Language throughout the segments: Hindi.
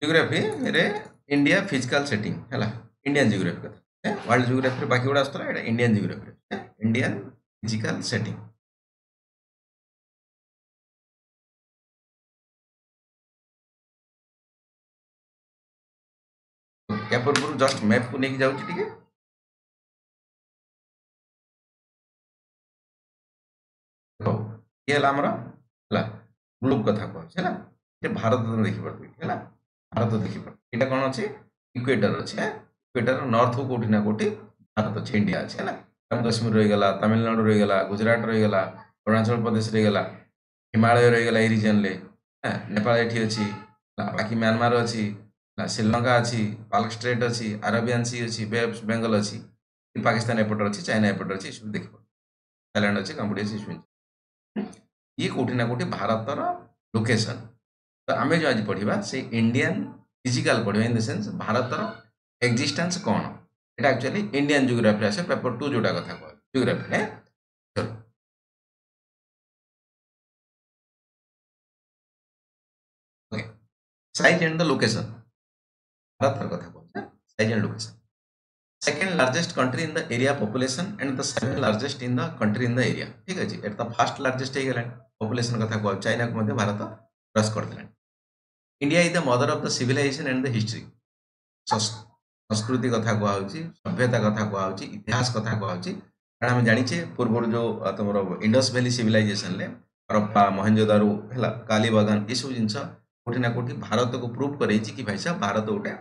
जियोग्राफी रे इंडिया फिजिकल सेटिंग है इंडियन जियोग्राफी कथा वर्ल्ड जियोग्राफी बाकी गुड़ा आसला एटा Indian geography Indian physical setting या पूर्व जस्ट मैप को लेके जाऊँ टिके देखो ये है आमर है ग्लोब कथा कहूँ है ये भारत तुम देखिपे है भारत देखिपे यहाँ कौन अच्छे इक्वेटर अच्छे इक्वेटर नॉर्थ को कौटी ना कौटी भारत अच्छे इंडिया अच्छे है जम्मू काश्मीर रहीगला तमिलनाडु रहीगला गुजरात रहीगला अरुणाचल प्रदेश रहीगला हिमालय रहीगला ये रिजन ले नेपाल ये अच्छी बाकी म्यांमार अच्छी श्रीलंका अच्छी पाल्क स्ट्रेट अच्छी अरेबियन सी अच्छी बे ऑफ बेंगल अच्छी पाकिस्तान एपटर अच्छी चाइना एपटर अच्छी सब देख थाईलैंड अच्छी कंबोडिया सी ये कौटी ना कौटी भारतर लोकेशन तो आम जो आज पढ़ा से इंडियन फिजिकल पढ़ा इन द सेन्स भारतर एक्जिस्टेंस कौन এটা एक्चुअली इंडियन जियोग्राफी आसे पेपर 2 जोटा कथा कह जियोग्राफी है चलो okay size and the location Bharat कथा कह size and location second largest country in the area population and the second largest in the country in the area ठीक है जी एट द फर्स्ट लार्जेस्ट हे गेला पॉपुलेशन कथा कह चाइना को मध्य भारत क्रॉस कर देला India is the mother of the civilization and the history संस्कृति कथा कह सभ्यता कथा कह इतिहास कथा कह कारण आम जाचे पूर्व जो तुम इंडस वैली सिविलाइजेशन ले हरप्पा मोहनजोदारो है कालीबागान ये सब जिन कौटी ना कौटी भारत को प्रूव कर कि भाई साहब भारत गोटे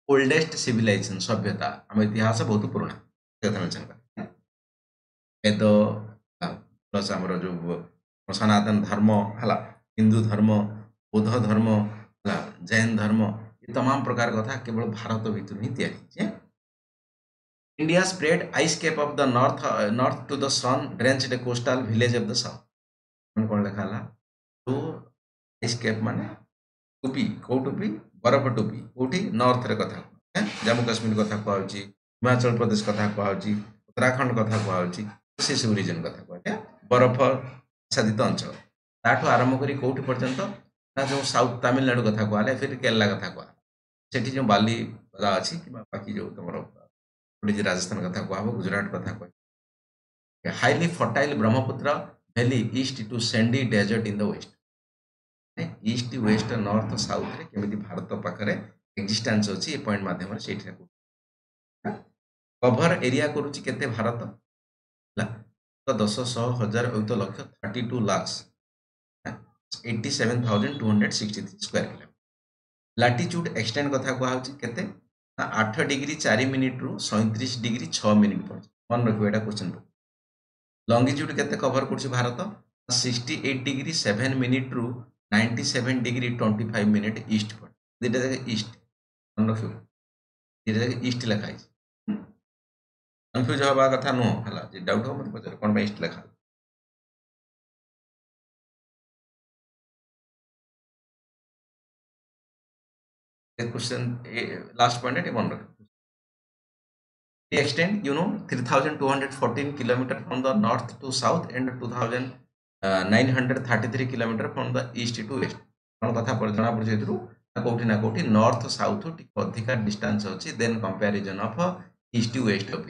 ओल्डेस्ट सिविलाइजेशन सभ्यता आम इतिहास बहुत पुराना कथा मेंशन कर वेद प्लस आमर जो सनातन धर्म है हिंदू धर्म बौद्ध धर्म है जैन धर्म ये तमाम प्रकार कथा केवल भारत भीतर ही तैयारी India spread ice cap of the north to the sun drenched coastal village of the south कौन लिखा तो आइस कैप माने टोपी कौ टोपी बरफ टोपी कौटी नॉर्थ रे कथा जम्मू काश्मीर कथा कहूँ हिमाचल प्रदेश कथा कहूँ उत्तराखंड कथा कहूँ से सब रिजन कथा कह बरफ आच्छादित अंचल ताठू आरंभ करी कौटी पर्यंत ना जो साउथ तमिलनाडु कथा कहले फिर केरला कथा कहले सेठी जो बाली अच्छी कि बाकी जो तुम राजस्थान कथा कह गुजरात कथा कह highly fertile Brahmaputra valley east to sandy desert in the west east west north south रे केमिति भारत पाखरे एक्जिस्टेंस अछि ए पॉइंट माध्यम से कभर एरिया करूची केते भारत ला तो 10,100,000 तो लक्ष 32 लाख 87,263 स्क्वायर किलोमीटर लाटिट्यूड एक्सटेंड कथा कहूँ केते 8 डिग्री 4 मिनिट रु 37 डिग्री 6 मिनिट पर्यंत मन रखियो एटा क्वेश्चन लॉन्गिट्यूड केते कवर करछि भारत 68 डिग्री 7 मिनिट रु 97 डिग्री 25 मिनिट ईस्ट पर दुटा जगह ईस्ट मन रखियो दुटा जगह ईस्ट लिखा है कन्फ्यूज हवा कथा नुह हला जे डाउट हो मत पचर कोन ईस्ट लिखा क्वेश्चन लास्ट पॉइंट है मन रखियो The extent, 3,214 kilometer from the north to south and 2,933 kilometer from the east to west. कौन कथा पर जना पड़ जेतु कोठी ना कोठी नॉर्थ साउथ टिक अधिका डिस्टेंस अछि then comparison of east to west of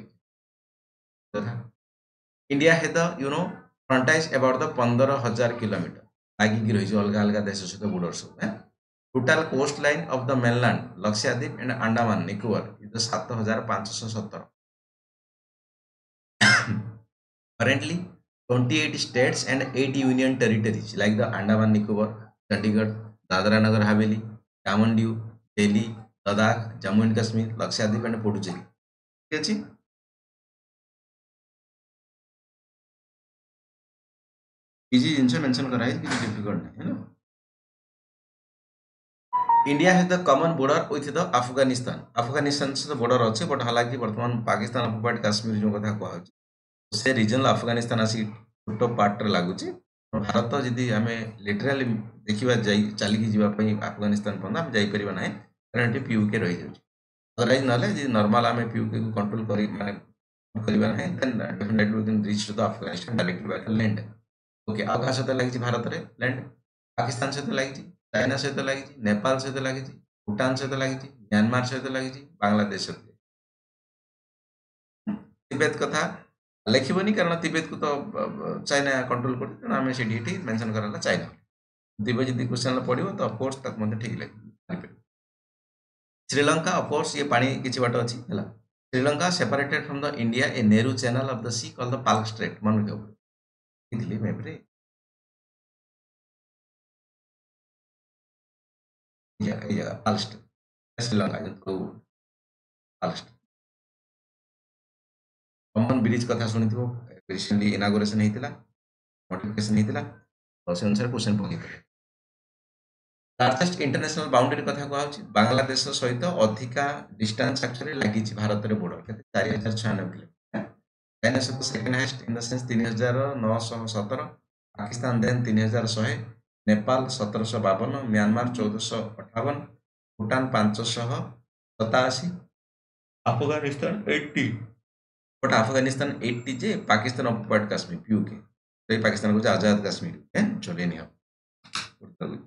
कथा इंडिया है the frontiers about the 15,000 kilometre लागी की रही अलग अलग देश सहित बॉर्डर सब total coastline of the mainland Lakshadweep and Andaman Nicobar is 7,570 currently 28 states and 8 union territories like the Andaman Nicobar, Chandigarh, Dadra Nagar Haveli, Daman Diu, Delhi, Ladakh, Jammu and Kashmir, Lakshadweep and Puducherry. ठीक अछि इजी जिनसे मेंशन करा है कि डिफिकल्ट नहीं है ना India has the common border with the Afghanistan से बॉर्डर अच्छे बट हालांकि वर्तमान पाकिस्तान ऑक्युपाइड काश्मीर जो कथा कहूँ से रिजनल अफगानिस्तान आसी छोट पार्ट लगुच भारत जदि आम लिटराली देखा चलिकी जावाई अफगानिस्तान पर्यटन आम जापर ना कारण ये पीयूके रही जाए अदरवाइज ना नॉर्मल आम पीयूके को कंट्रोल करवा ना definitely we can reach to the Afghanistan directly by land okay आ सहित लगी भारत में लैंड पाकिस्तान सहित लगी चाइना सहित लगी नेपाल सहित लगी भूटान सहित लगी म्यांमार सहित लगी बांग्लादेश सहित तिब्बत कथा लिखबनी कारण तिब्बत को तो चाइना कंट्रोल कर तेणु आम से मेनसन कराला चाइना दिव्य जब क्वेश्चन पड़ो तो अफकोर्स तक मत ठीक लगे श्रीलंका अफकोर्स ये पानी किसी बाट अच्छी है Sri Lanka separated from the India a narrow channel of the sea called the Palk strait मन रखिए मैप रे जगह पाल्क स्ट्रेट श्रीलंका जो पाल्क स्ट्रेट कॉमन ब्रिज कथा शुणी रिसेंटली इनागुरेशन होता नोटिफिकेशन होता तो से अनुसार क्वेश्चन पकड़ लार्जेस्ट इंटरनेशनल बाउंड्री कथा कहूँ बांग्लादेश सहित अधिका डिस्टेंस एक्चुअली लगी भारत में बॉर्डर के 4096 किलोमीटर चाइना सहित second highest in the sense 3917 Pakistan then 3100 Nepal 1752 Myanmar 1458 Bhutan 587 Afghanistan 80 but Afghanistan 80 जे पाकिस्तान ऑक्युपाइड कश्मीर पीयूके तो पाकिस्तान को आजाद कश्मीर चले नहीं हम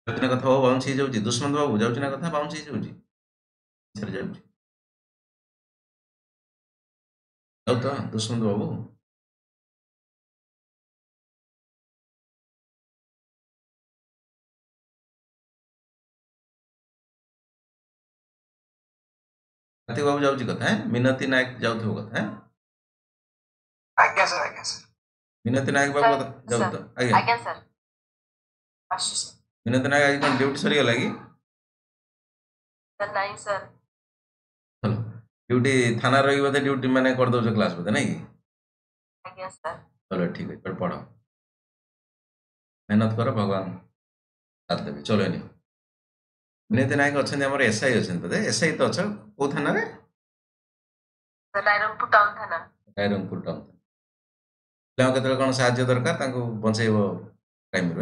कथा हो बाउंस हो जाऊँ दुष्मंत बाबू जाऊँ ना कथा बाउंस हो जाऊँ तो दुष्मंत बाबू कार्तिक बाबू जाऊँ कथा है मिनती नायक जाऊ कथा है आज्ञा सर मिनती नायक बाबू जाऊ तो आज्ञा सर मिनती नायक आज कौन ड्यूटी सरी गला कि नहीं सर चलो ड्यूटी थाना रही बोधे ड्यूटी मैंने कर दो क्लास बोधे नहीं आज्ञा सर चलो ठीक है पढ़ मेहनत कर भगवान साथ देवे चलो नहीं विनीत नायक अच्छा आम एसआई अच्छा बोधे एसआई तो अच्छा कौ थाना रायरंगपुर टाउन थाना रायरंगपुर टाउन पिला केत कौन साहाଯ୍य दरकार बचेब क्राइम रू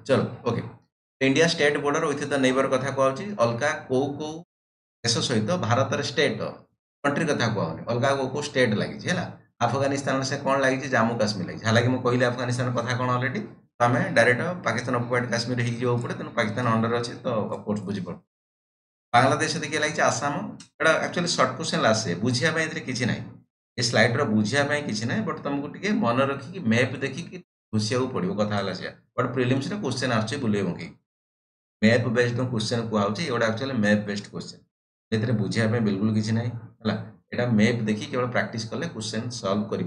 चलो okay India state border with the neighbour कथा कहूँ अलग कौ कौ देश सहित भारत स्टेट कंट्री कथा कहूनी अलग कौ कौ स्टेट लगी है अफगानिस्तान से कौन लगी जम्मू काश्मीर लगी हालांकि मुझे कहली अफगानिस्तान कथा कौन अलरेडी तो आम डायरेक्ट पाकिस्तान ऑक्युपाइड काश्मीर हो पड़े तेणु पाकिस्तान अंडर अच्छे तो अफकोर्स बुझीपड़ बांग्लादेश देखिए लगी आसाम एटा एक्चुअली सर्ट क्वेश्चन आसे बुझापी किसी ना ये स्लाइड्र बुझापी किसी ना बट तुमको टे मन रखिकी मैप देखिकी घुसिया पड़ो कथा से बट प्रिलिम्स क्वेश्चन आस बुले बंकई मैप बेस्ड क्वेश्चन कहूँ ये एक्चुअली मैप बेस्ड क्वेश्चन ये बुझापी बिल्कुल किसी ना है मैप देखिए केवल प्रैक्टिस कले क्वेश्चन सॉल्व कर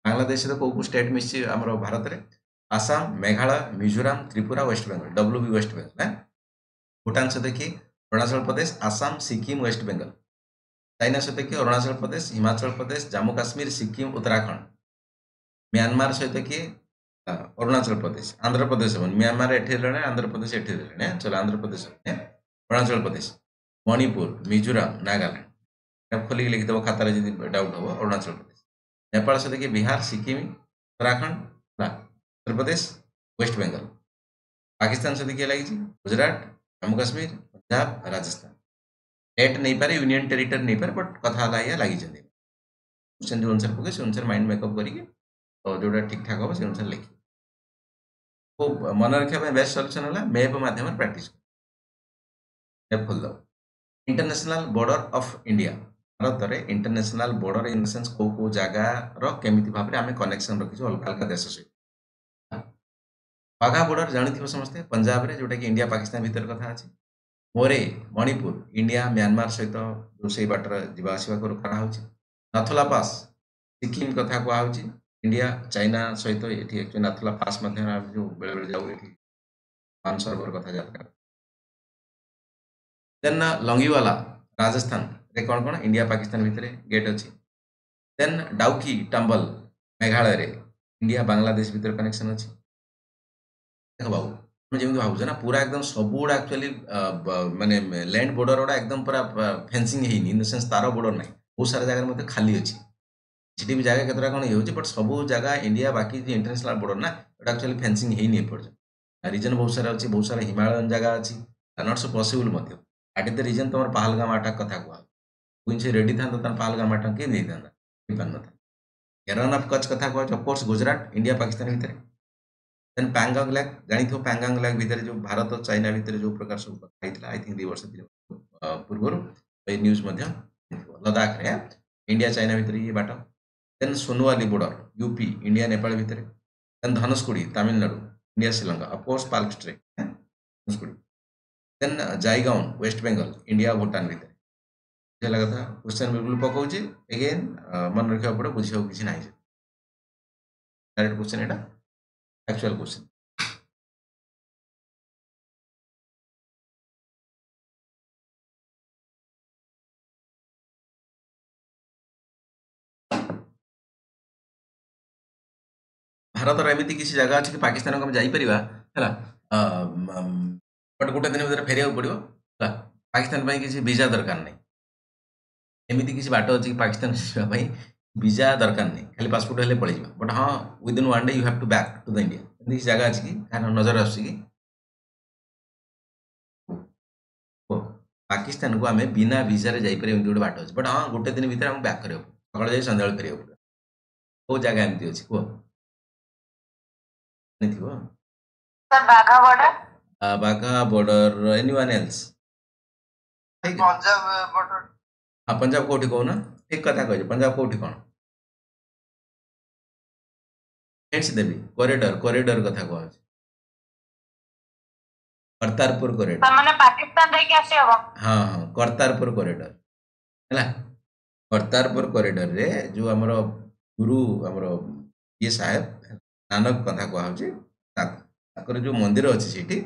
बांग्लादेश कौ कौ स्टेट मिसी आम भारत में आसाम मेघालय मिजोराम त्रिपुरा वेस्ट बेंगल डब्ल्यूबी वेस्ट बेंगल भूटान से देखिए अरुणाचल प्रदेश आसाम सिक्किम वेस्ट बेंगल चाइना से देखिए अरुणाचल प्रदेश हिमाचल प्रदेश जम्मू काश्मीर सिक्किम उत्तराखंड म्यांमार सहित देखिए अरुणाचल प्रदेश आंध्र प्रदेश म्यांमार एठी आंध्र प्रदेश एठी चलो आंध्र प्रदेश अरुणाचल प्रदेश मणिपुर मिजोराम नागालैंड खोलिक लिखिदेव खातार जी डाउट हम अरुणाचल प्रदेश नेपाल से देखिए बिहार सिक्किम उत्तराखंड उत्तर प्रदेश वेस्ट बेंगल पाकिस्तान से देखिए लगी गुजरात जम्मू काश्मीर पंजाब राजस्थान स्टेट नहीं पारे यूनियन टेरिटरी नहीं पारे बट कथा लगी क्वेश्चन जो अनुसार पके से अनुसार माइंड मेकअप करके तो जोटा ठीक ठाक हम से अनुसार लिखिए को मन रखा बेस्ट सल्यूशन है मैप मध्यम प्रैक्टिस मैप खोलदेव international border of India Bharat में international border in the sense कौ कौ जगार केमी भाव में आम कनेक्शन रखी अलग अलग देश सहित वाघा बॉर्डर जानी समस्ते पंजाब में जोटा कि इंडिया पाकिस्तान भीतर कथा अच्छी मोरे मणिपुर इंडिया म्यांमार सहित जो से बाटर जावासवा कराऊ नाथुला पास सिक्किम कथा कहूँ इंडिया चाइना सहित ये नाथुला पास जो बेले बेले जाऊ मानसरोवर कथा जाता देन लंगीवाला राजस्थान रे कौन कौन इंडिया पाकिस्तान भितर गेट अच्छी देन डाउकी टम्बल मेघालय रे इंडिया बांग्लादेश भीतर कनेक्शन अच्छी देख बाबू तुम जमी भावुच ना पूरा एकदम सब गुड़ा एक्चुअली माने लैंड बॉर्डर गुड़ा एकदम पूरा फेंसिंग है इन द सेंस तार बॉर्डर ना बहुत सारा जगह मत खाली अच्छी किसी भी जगह केतरा कौन ये बट सब जगह इंडिया बाकी जो इंटरनेशनल बॉर्डर ना एक्चुअली फेंसिंग है एपर्यंत रीजन बहुत सारा अच्छी बहुत सारा हिमालयन जगह अच्छी not so possible that is the reason तुम पहलगाम अटैक कथा कह कुछ रेडी था पहलगाम अटैक किए नहीं था रन ऑफ कच्छ कथा कह ऑफकोर्स गुजरात इंडिया पाकिस्तान भितर देन पैंगोंग लेक जानिथो पैंगोंग लेक भितर जो भारत और चाइना भितर जो प्रकार सब कथा हितला आई थिंक 2 वर्ष पूर्व ए न्यूज मध्य लद्दाख रे इंडिया चाइना भितर ये बाट then Sonauli border UP India Nepal भितर then Dhanushkodi Tamil Nadu India Sri Lanka of course पाल्म strait Dhanushkodi then Jaigaon west Bengal India Bhutan भितर बुझेला कथा क्वेश्चन बिल्कुल पकाउची अगेन मन रखिया पड़े बुझियो किछि नाही डायरेक्ट क्वेश्चन एटा एक्चुअल क्वेश्चन भारत एमती किसी जगह अच्छी कि पाकिस्तान को हम जापर बट गोटे दिन भर फेरिया पड़ो पाकिस्तान किसी वीजा दरकार नहीं एमती किसी बाट अच्छी पाकिस्तान जावाई वीजा दरकार नहीं खाली पासपोर्ट हेल्ले पड़े बट हाँ within 1 day you have to back to the India एमती किसी जगह अच्छी कि नजर आस पाकिस्तान को आम बिना वीजा जापर गोटे बाट अच्छे बट हाँ गोटे दिन भर आम बैक करा सका जाए सन्ध्या फेरिया पड़ो कौ जगह एमती अच्छी कह sir Wagah border Wagah border anyone else Punjab border हाँ पंजाब कोठी कहूना ठीक कथा कह पंजाब कोठी कौन हिंट्स देवी कॉरिडोर कॉरिडोर कथा कह करतारपुर कॉरिडोर माने पाकिस्तान रे कैसे हो हाँ हाँ करतारपुर कॉरिडोर हैला करतारपुर कॉरिडोर रे जो हमर गुरु हमर ये साहेब नानक कथा कह ताकर जो मंदिर अच्छी सेठी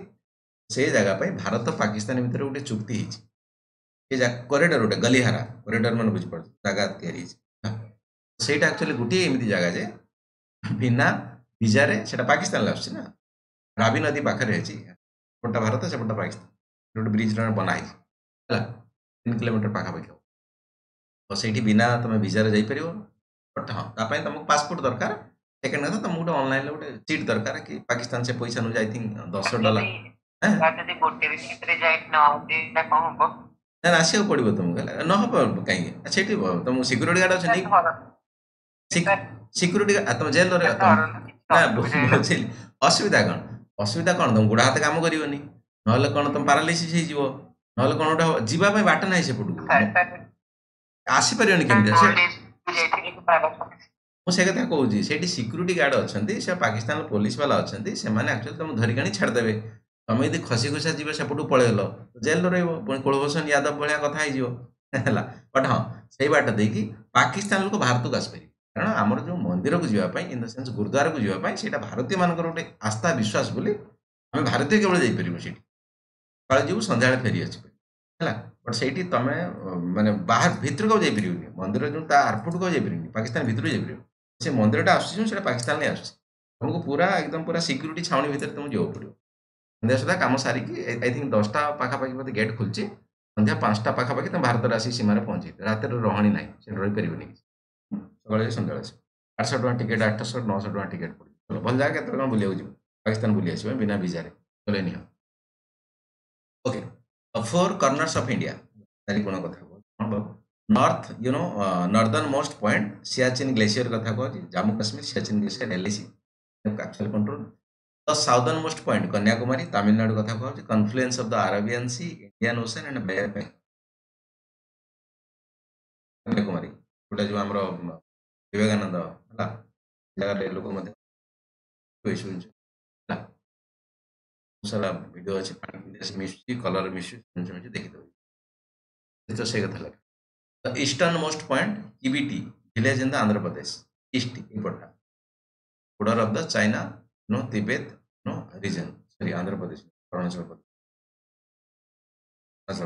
से जगह पे भारत पाकिस्तान भितर गोटे चुक्ति है कॉरिडोर गोटे गलीहारा कॉरिडोर मन बुझी पड़े जगह तैयारी सेटा एक्चुअली गोटे एमती जगह जे बिना वीजा रे सेटा पाकिस्तान आस ना रावी नदी पाखे सेपटा भारत सेपटा पाकिस्तान गोटे ब्रिज बनाई 3 किलोमीटर पाखापाखि तो से बिना तुम वीजा जापर बट हाँ तुमको पासपोर्ट दरकार सेकेंड कथा तुमको गोटे ऑनलाइन गोटे सीट दरकार कि पाकिस्तान से पैसा नु आई थिंक $10 ना आसिया पड़ो तुमको न हम कहीं तुम सिक्यूरीटी गार्ड अच्छे सिक्यूरीटी तुम जेल असुविधा कौन तुम गोड़ा हाथ काम करनी ना कौन तुम पारालिसिस हो ना कौन गोटे जीवाई बाट ना सेपटू आसीपर केमी मुझे कथा कहूँ से सिक्यूरीटी गार्ड अच्छा से पाकिस्तान पुलिस वाला अच्छा से एक्चुअली तुम धरिक छाड़देवे तुम यदि खसी खुसा जीव सेपटू पलैल जेल रही कुलभूषण यादव भाया कथा है बट हाँ से बाट देखिए पाकिस्तान लोक भारत को आसपारे कारण आमर जो मंदिर को जीवाई इन द सेन्स गुरुद्वार को जीवाई से भारतीय मान गोटे आस्था विश्वास बोली आम भारतीय केवल जापर से जीव सन्ध्या फेरी है बट से तुम माने बाहर भितर को जापर मंदिर जो आरपुट को जापर पाकिस्तान भितर जापर से मंदिर आस पाकिस्तान नहीं आस तुमको पूरा एकदम पूरा सिक्यूरीटी छावनी भितर तुमको जाओ पड़ो सन्ध्या सुधा कम सारिकी आई थिंक 10टा पाखापाखि मत गेट खुलची सन्ध्या 5टा पाखापाखि तुम भारत आसी सीमार पहुँचे रात रही ना से रहीपर सकाल सन्ध्या 800 टଙ୍କା टिकेट 800 900 ଟଙ୍କା टिकेट पड़ो भल जगह केत कौन बुलाक जी पाकिस्तान बुली आस बिना वीजा चले निह ओके 4 कॉर्नर्स ऑफ इंडिया कौन कथा north you know northernmost point Siachen glacier कथा कह Jammu Kashmir Siachen glacier LAC actual control the southernmost point Kanyakumari Tamil Nadu कथा कह confluence of the Arabian sea Indian ocean and bay of Kanyakumari गोटे जो आमर विवेकानंद है जगह लोक सारा वीडियो अच्छे मिशुची कलर मिशु देखिए तो से कथा लगे ईस्टर्न मोस्ट पॉइंट ईबीटी village in the Andhra Pradesh east इपटा border of the China no Tibet no region sorry Andhra Pradesh Arunachal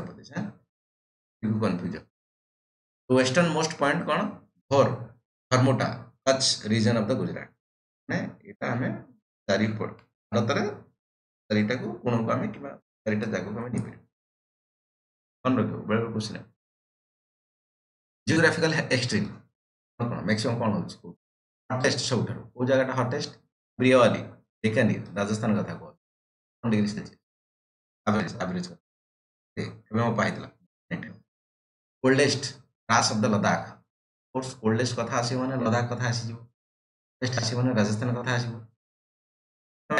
Pradesh है कन्फ्यूजन वेस्टर्न मोस्ट पॉइंट कौन भोर हरमोटा Kutch region of the Gujarat यहाँ आम चारिपट भारत चारिटा को कोण को आम कि चारिटा जगह को आम नहीं मन रख बेले क्वेश्चन जियोग्राफिकल एक्सट्रीम कौन मैक्सिमम कौन हो हटेस्ट सब कौ जगह हटेस्ट प्रियवाली बीकानेर राजस्थान कथा कौन डिग्री सेल्सियस एवरेज पाई कोल्डेस्ट रास of the Ladakh course coldest कथा आस लद्दाख कथा आसीज बेस्ट आस राजस्थान कथा आस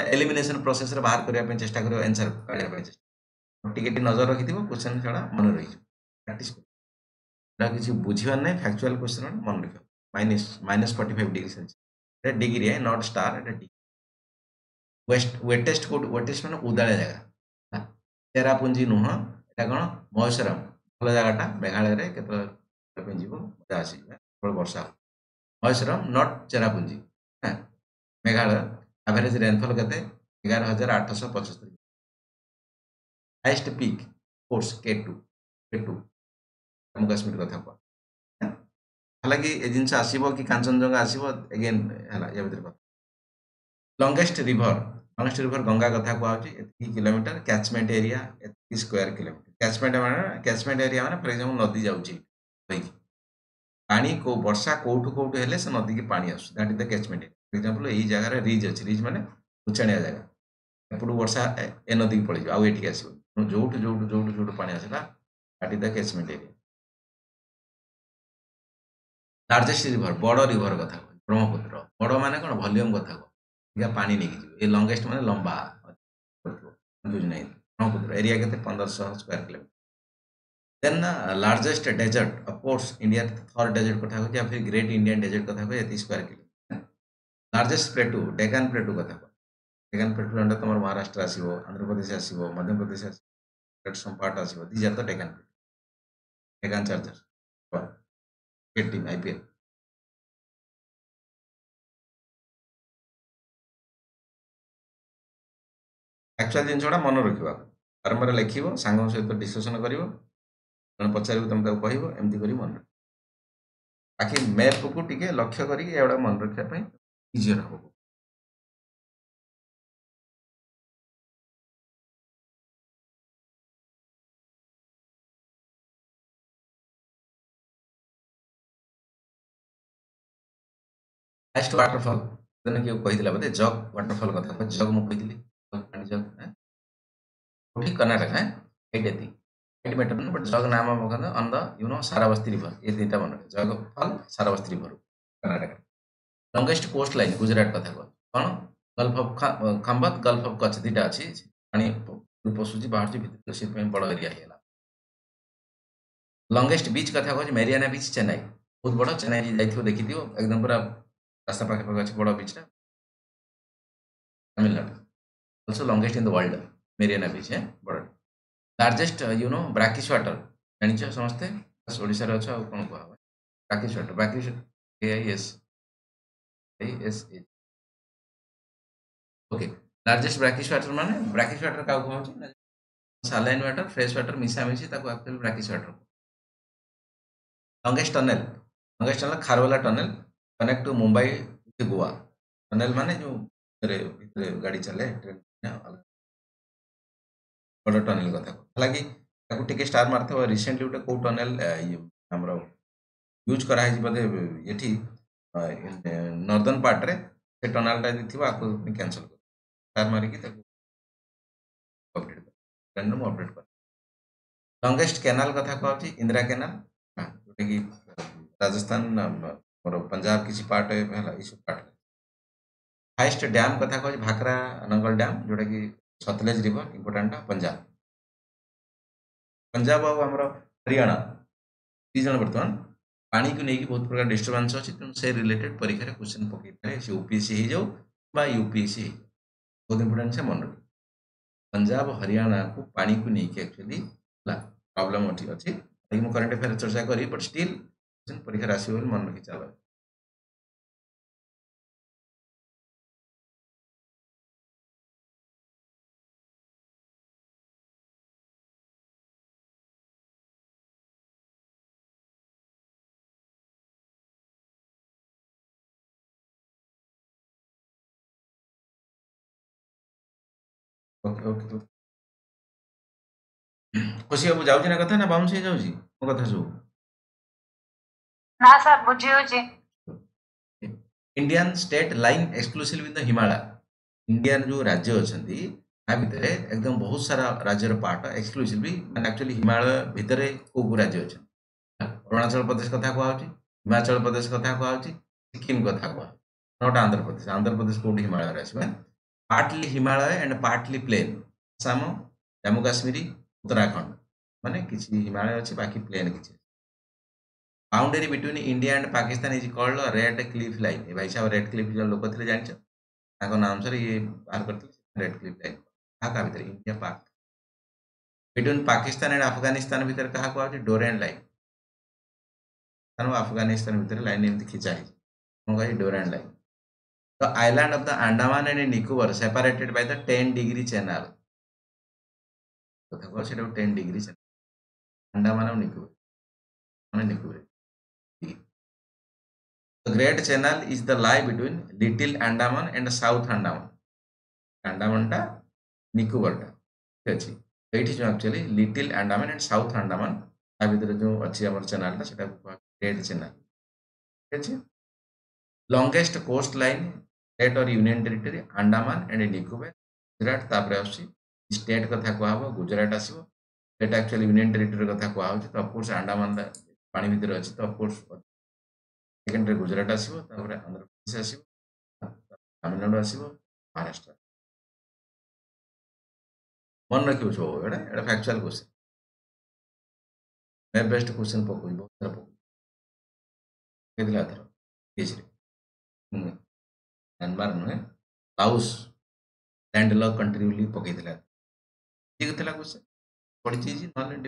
एलिमिनेशन प्रोसेस रे बाहर करिया पे चेष्टा करियो आंसर काढिया पे चेष्टा टिके नजर रखिथिबो क्वेश्चन छडा मन रही प्रैक्टिस कर किसी बुझिबार नै फैक्चुअल क्वेश्चन मन रखियो माइनस 45 डिग्री सेल्सियस डिग्री है not star Etah degree wettest code wettest माने उदाळे जागा चेरापुंजी नुह एटा कोन महेश्वरम भल जागाटा मेघालय रे केत पे जीवो मजा आसी वर्षा महेश्वरम not Cherrapunji Meghalaya average rainfall केते 11875 highest peak course K two Jammu Kashmir कथा को हालांकि ए जिनस आसीबो कि कांचनजंगा आसीबो अगेन हला या भीतर लॉन्गेस्ट रिवर गंगा कथा को आउची 80 kilometre catchment area 80 square kilometre catchment area माने फॉर एग्जांपल नदी जाउची पानी को वर्षा कोठू हेले से नदी की पानी आसु that is the catchment area for example एही जगह रे रिज अछि रिज माने उचाणिया जगह एपडू वर्षा ए नदी की पड़ी आउ एठी आसीबो जोठू पानी आसेला that is the catchment area largest river बड़ रिवर कथा ब्रह्मपुत्र बड़ माने कोन वॉल्यूम कथा को या पानी नेकी जीव ए लॉन्गेस्ट माने लंबा कंफ्यूज नहीं ब्रह्मपुत्र एरिया केते 1500 square kilometre then largest desert of course India third desert कथा को या फिर ग्रेट इंडियन डेजर्ट कथा को 30 square kilometre largest plateau Deccan plateau कथा को डेकान प्लेटू अंडर तमर महाराष्ट्र आसीबो आंध्र प्रदेश आसीबो मध्य प्रदेश आसीबो सम पार्ट आसीबो this are the Deccan Chargers cricket team IPL actual जिन छोड़ा मन रखिबा बारंबार लिखिबो सांगो सहित डिस्कशन करिवो जन पचारिबो तुम ताको कहिबो एमती करी मन बाकी मैप को टिके लक्ष्य करी एवडा मन रखिया पई इजी रहबो नेक्स्ट वाटरफॉल देन के कहिदिला बदे जग वाटरफॉल कथा जग मु कहिदिली पानी जग ओठी कर्नाटक है 8 मीटर बट जग नाम मगन on the you know Sharavathi river ये तीनटा मन Jog fall Sharavathi river Karnataka longest coast line Gujarat कथा कोन gulf of Khambhat gulf of Kutch दीटा अछि पानी पसुची बाहर जी भीतर से पे बड़ एरिया हेला लॉन्गेस्ट बीच कथा को मेरियाना बीच चेन्नई बहुत बड़ चेन्नई जाइथियो देखिथियो एकदम पूरा रास्ता पाखे पाखे अच्छे बड़ा beach Tamil Nadu also longest in the world Marina beach है बड़ा largest you know brackish water जानिछ समस्ते बस ओडिसा रे अच्छा कोन को ब्राकिश एआईएस एएस ओके लार्जेस्ट ब्राकिश वाटर माने ब्राकिश वाटर का को होची सलाइन वाटर फ्रेश वाटर मिसा मिसी ताको actually brackish water longest tunnel खारवेला tunnel connect to Mumbai to Goa tunnel माने जो भितर गाड़ी चले ट्रेन बड़ टनल कथा हालांकि ताको टिके स्टार मारथे और रिसेंटली उटे को टनल हमरो यूज करा है बदे एठी नॉर्दर्न पार्ट रे से टनल टा दिथिबा आपको कैंसिल कर स्टार मारी की ताको अपडेट कर रैंडम अपडेट कर लॉन्गेस्ट कैनाल कथा कहछि इंदिरा कैनाल जोटे की राजस्थान और पंजाब किसी पार्ट है इस पार्ट हाईएस्ट डैम कथा कह भाखरा नंगल डैम जोटा कि सतलेज रिवर इंपोर्टेंट पंजाब आमर हरियाणा दी जन बर्तमान पानी को लेकिन बहुत प्रकार डिस्टर्बांस अच्छी तेणु से रिलेटेड परीक्षा क्वेश्चन पकई से यूपीएससी हो जाऊ यूपीएससी बहुत इंपोर्टेंट से मन रखिए पंजाब हरियाणा को पानी को लेकिन एक्चुअली प्रॉब्लम अच्छी मुझे करंट अफेयर चर्चा करी बट स्टिल परीक्षा आसो मन रखी चल ओके ओके खुशी बाबू जाऊँ ना कथा ना बाउंस हो जाऊँ मो कथा सब ना सर बुझी होची Indian state line exclusive with the Himalaya Indian जो राज्य अच्छी ता भितर एकदम बहुत सारा राज्यर पार्ट एक्सक्लूसिव एक्चुअली हिमालय भितर को राज्य अच्छा अरुणाचल प्रदेश कथा कहूँ हिमाचल प्रदेश कथा कहूँ सिक्किम कथा कह नट आंध्र प्रदेश कौटी हिमालय आसवे partly Himalaya and partly plain Assam Jammu Kashmir Uttarakhand माने किसी हिमालय अच्छी बाकी प्लेन किसी boundary between India and Pakistan is called Radcliffe line ये भाई साहब रेड क्लिफ जो लोक थे जान नाम सर ये बाहर करते रेड क्लिफ लाइन क्या भितर इंडिया पाक बिटवीन पाकिस्तान एंड अफगानिस्तान भितर क्या कहते डोरेंट लाइन अफगानिस्तान भितर लाइन एमती खिंचा है कौन कह Durant line the island of the Andaman and Nicobar separated by the 10 degree channel कथा कह 10 डिग्री चैनल अंडमान और निकोबर माने Nicobar The Great Channel is the lie between Little Andaman and South Andaman. Andaman टा निकोबर टा ठीक अछि एठी जो actually little Andaman and south Andaman आ भीतर जो अछि हमर चैनल टा सेटा ग्रेट चैनल ठीक अछि लॉन्गेस्ट कोस्ट लाइन स्टेट और union territory Andaman and Nicobar Gujarat तापर आछि स्टेट कथा को हबो गुजरात आसीबो सेटा एक्चुअली यूनियन टेरिटरी कथा को आउछि तो ऑफ कोर्स अंडमान पानी भीतर अछि तो ऑफ कोर्स सेकेंडरी गुजरात आसीबो तापर आंध्र प्रदेश आसीबो तमिलनाडु आसीबो महाराष्ट्र मन रखिबो सब एटा फैक्चुअल क्वेश्चन मैं बेस्ट क्वेश्चन पकोई बहुत सारा पकोई केदिला थर पीएचडी म्यांमार नुहे लाओस लैंड लॉक कंट्री बोली पकई दिला ठीक थिला क्वेश्चन पड़ी चीज knowledge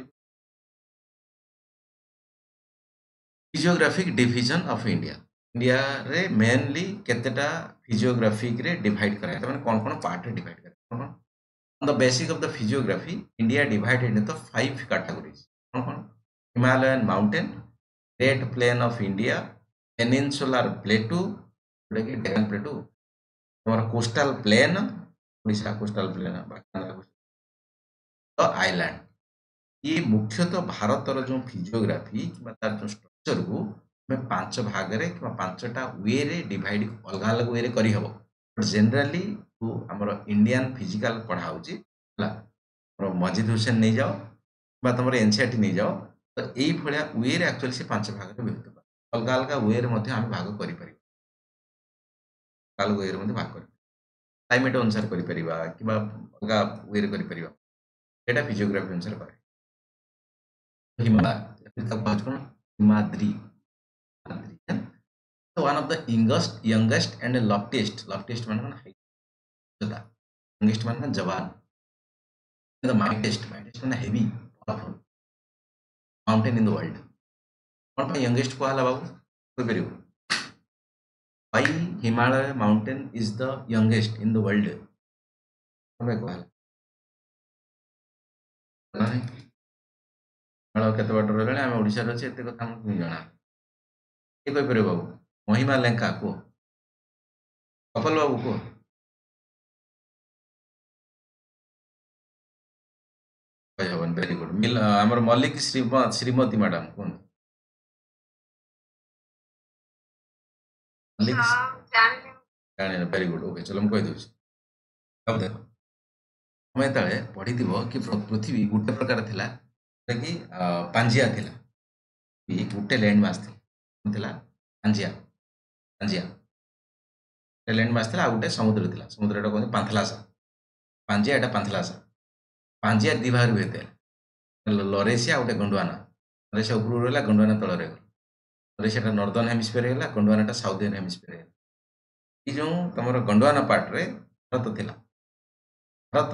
physiographic division of India India रे मेनली केतेटा फिजियोग्राफिक रे डिवाइड करा माने कोन पार्ट रे डिवाइड करा on the basis of the physiography India divided into 5 categories कौन Himalayan mountain Great Plain of India Peninsular Plateau जोटा कि Deccan Plateau हमारा coastal plain Orissa coastal plain तो आइलैंड ये मुख्यतः भारतर जो फिजियोग्राफी कि तार जो स्ट्रक्चर को मैं 5 भाग रे कि 5टा वे रे डिवाइड अलग अलग वे रे करी हबो बट जनरली तो हमर इंडियन फिजिकल पढ़ा होची हला मजिद हुसैन नहीं जाओ बा तुम एनसीईआरटी नहीं जाओ तो यही भाया वे रे एक्चुअली से 5 भाग रे विभक्त अलग अलग वे रे मध्ये हम भाग करि परिबा अलग वे रे मध्ये भाग करि क्लाइमेट अनुसार करि परिबा कि बा अलग वे रे करि परिबा एटा फिजियोग्राफी अनुसार करे हिमालय तक पहुंच कोन Himadri so one of the youngest and loftiest मान कोन हाइट जता youngest मान कोन जवान the mightiest मान heavy powerful mountain in the world कौन पे youngest को हला बाबू कोई परियो why Himalaya mountain is the youngest in the world कौन पे को हला नहीं हिमालय केते बाटर रहले हम ओडिसा रे एते कथा हम जाना ए कोई परियो बाबू महिमा लेंका को कपल बाबू को हवन वेरी गुड मिल हमर मल्लिक श्रीमती मैडम कौन मल्लिक जाने वेरी गुड ओके चलो हम कहि दउछी अब देखो हमें तळे पढी दिबो कि पृथ्वी गुटे प्रकार थिला कि पांजिया थिला ये गुटे लैंड मास थिला पांजिया पांजिया लैंड मास थिला गुटे समुद्र थिला समुद्रटा कोन पांथलासा पांजिया एटा पांथलासा पांजिया दी भाग भेते लरेसिया गोटे गंडुआना लरेसिया ऊपर रहला गंडुआना तल रे लरेसिया नॉर्दर्न हेमिस्फीयर हैला गंडुआनाटा साउदर्न हेमिस्फीयर हैला ई जो तमरो गंडुआना पार्ट रे भारत थिला भारत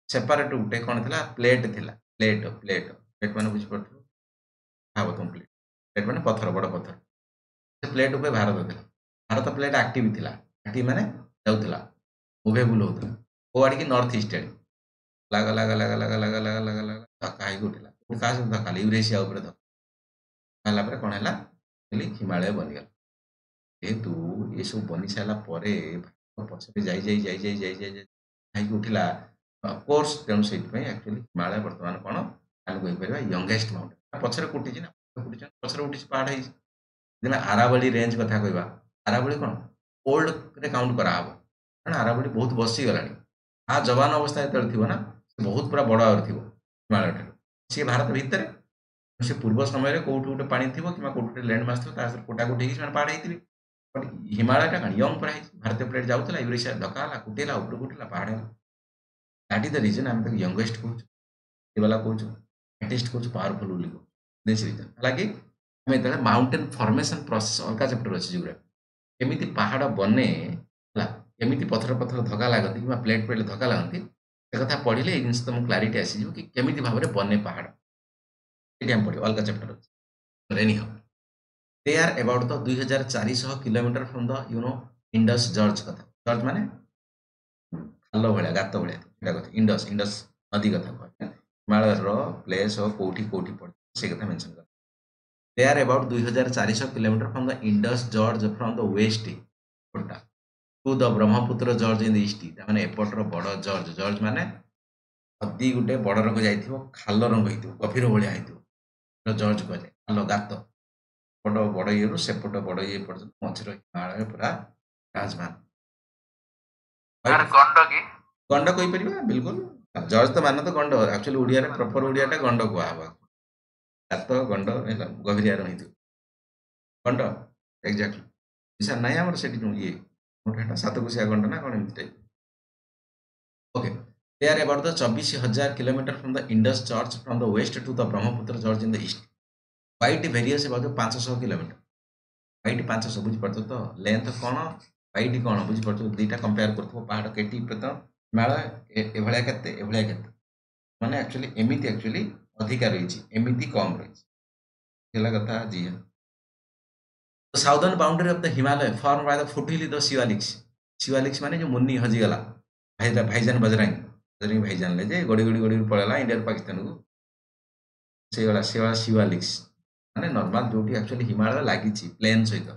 सेपरेट गोटे कोन थिला प्लेट थिला प्लेट प्लेट प्लेट माने बुझ पड़थु हाव तुम प्लेट माने पत्थर बड़ पत्थर से प्लेट ऊपर भारत थिला भारत प्लेट एक्टिव थिला एक्टिव माने जाउथिला मूवेबल होथिला ओ आडी की नॉर्थ ईस्ट आडी लगा लगा लगा लगा लगा लगा लगा लगा धक्का ही उठिला का सब धक्का यूरेशिया ऊपर धक्का हला पर कोन हला हिमालय बनि गला जेतु ये सब बनि साला परे पछे जाई जाई जाई जाई जाई जाई जाई उठिला ऑफ कोर्स तेनु सेट पे एक्चुअली हिमालय वर्तमान कोन आलु कहि परबा यंगेस्ट माउंटेन पछरे कुटी छि ना कुटी छि पछरे उठी पहाड़ है जेना आरावली रेंज कथा कहबा आरावली कोन ओल्ड रे काउंट करा हबो कारण आरावली बहुत बसी गलानी आ जवान अवस्था जेतल थिबो ना बहुत पूरा बड़ आवर थिबो हिमालय ठाରୁ से भारत भितर से पूर्व समय रे कोउठ उठे पानी थिबो किमा कोउठ लैंड मास थिबो ता कोटा कोठी कि पहाड़ हेतिबे बट हिमालयटा कण यंग पूरा भारतीय प्लेट जाऊला यूरेशिया धक्का कुटेला ऊपर उठला पहाड़ दैट इज द रीजन आम यंगेस्ट कहूँ वाला कहूँ फाइटेस्ट कहूँ पावरफुल बोली कहूँ दिस रीजन हालांकि आम माउंटेन फॉर्मेशन प्रोसेस अलग चैप्टर अच्छे जोग्राफी केमी पहाड़ बने केमी पथर पथर धक्का लगती कि प्लेट प्लेट धक्का लगती से कथा पढ़ले ये जिन तुमको क्लारीटी आसीज कि केमी भाव में बने पहाड़ ये आम पढ़ो अलग चैप्टर अच्छे anyhow they are about the 2400 kilometre from the Indus gorge कथा जॉर्ज माने खाल भाया गात भाया कथा इंडस इंडस नदी कथा कह हिमालय प्लेस कौटी कौटी पड़े से कथा मेंशन कर they are about 2400 kilometre from the Indus gorge from the west to the Brahmaputra gorge in the east माने एपटर बड़ जॉर्ज जॉर्ज माने नदी गोटे बड़ रंग जाइथिबो खाल रंग होइथिबो गभीर भलिया होइथिबो जॉर्ज कहले खाल गात बड़ बड़ ये सेपट बड़ ये पर्यटन मझे हिमालय पूरा राजमान सर गंडकी गंड कहीपर बिल्कुल जज तो मान तो गंड एक्चुअली ओडिया प्रॉपर ओडियाटा गंड कहवा गात गंड गभीरिया रही गंड एक्जाक्टली विशा ना आम से ये सातकोशिया गंड ना कौन एमती type okay they are about द 24,000 kilometre from the Indus gorge from the west to the Brahmaputra gorge in the east width varies about 500 kilometre width 500 बुझीपार तो लेंथ कौन व्हाइट कौन बुझीपार दुईटा कंपेयर कर पहाड़ केटी प्रत हिमालय एभलिया केते एभलिया केते माने एक्चुअली एमिति एक्चुअली अधिका रही एमिति कम रही कथा जी The southern boundary of the Himalaya formed by the foothill is the Siwaliks माने जो मुन्नी हजिगला भाईजान बजरंगी भाईजान ले जे गड़ी गड़ी गड़ी पड़ेला इंडिया पाकिस्तान को से शिवालिक्स माने नॉर्मल जो एक्चुअली हिमालय लगी प्लेन सहित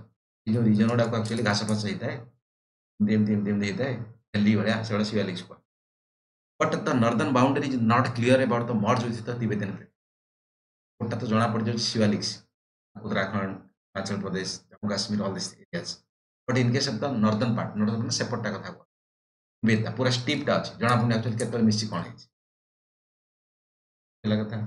जो रिजन गुड़ा को एक्चुअली घास फास होता है होता है हेल्दी भाया से शिवालिक्स को but the northern boundary is not clear about the merge with the Tibetan plate गोटा तो जना पड़ जाए Shivaliks Uttarakhand Himachal Pradesh Jammu Kashmir all this areas but in case of the northern सेपटा कथा बेता पूरा स्टीपटा अच्छे जना पड़े एक्चुअली केतल मिसी कौन है कथा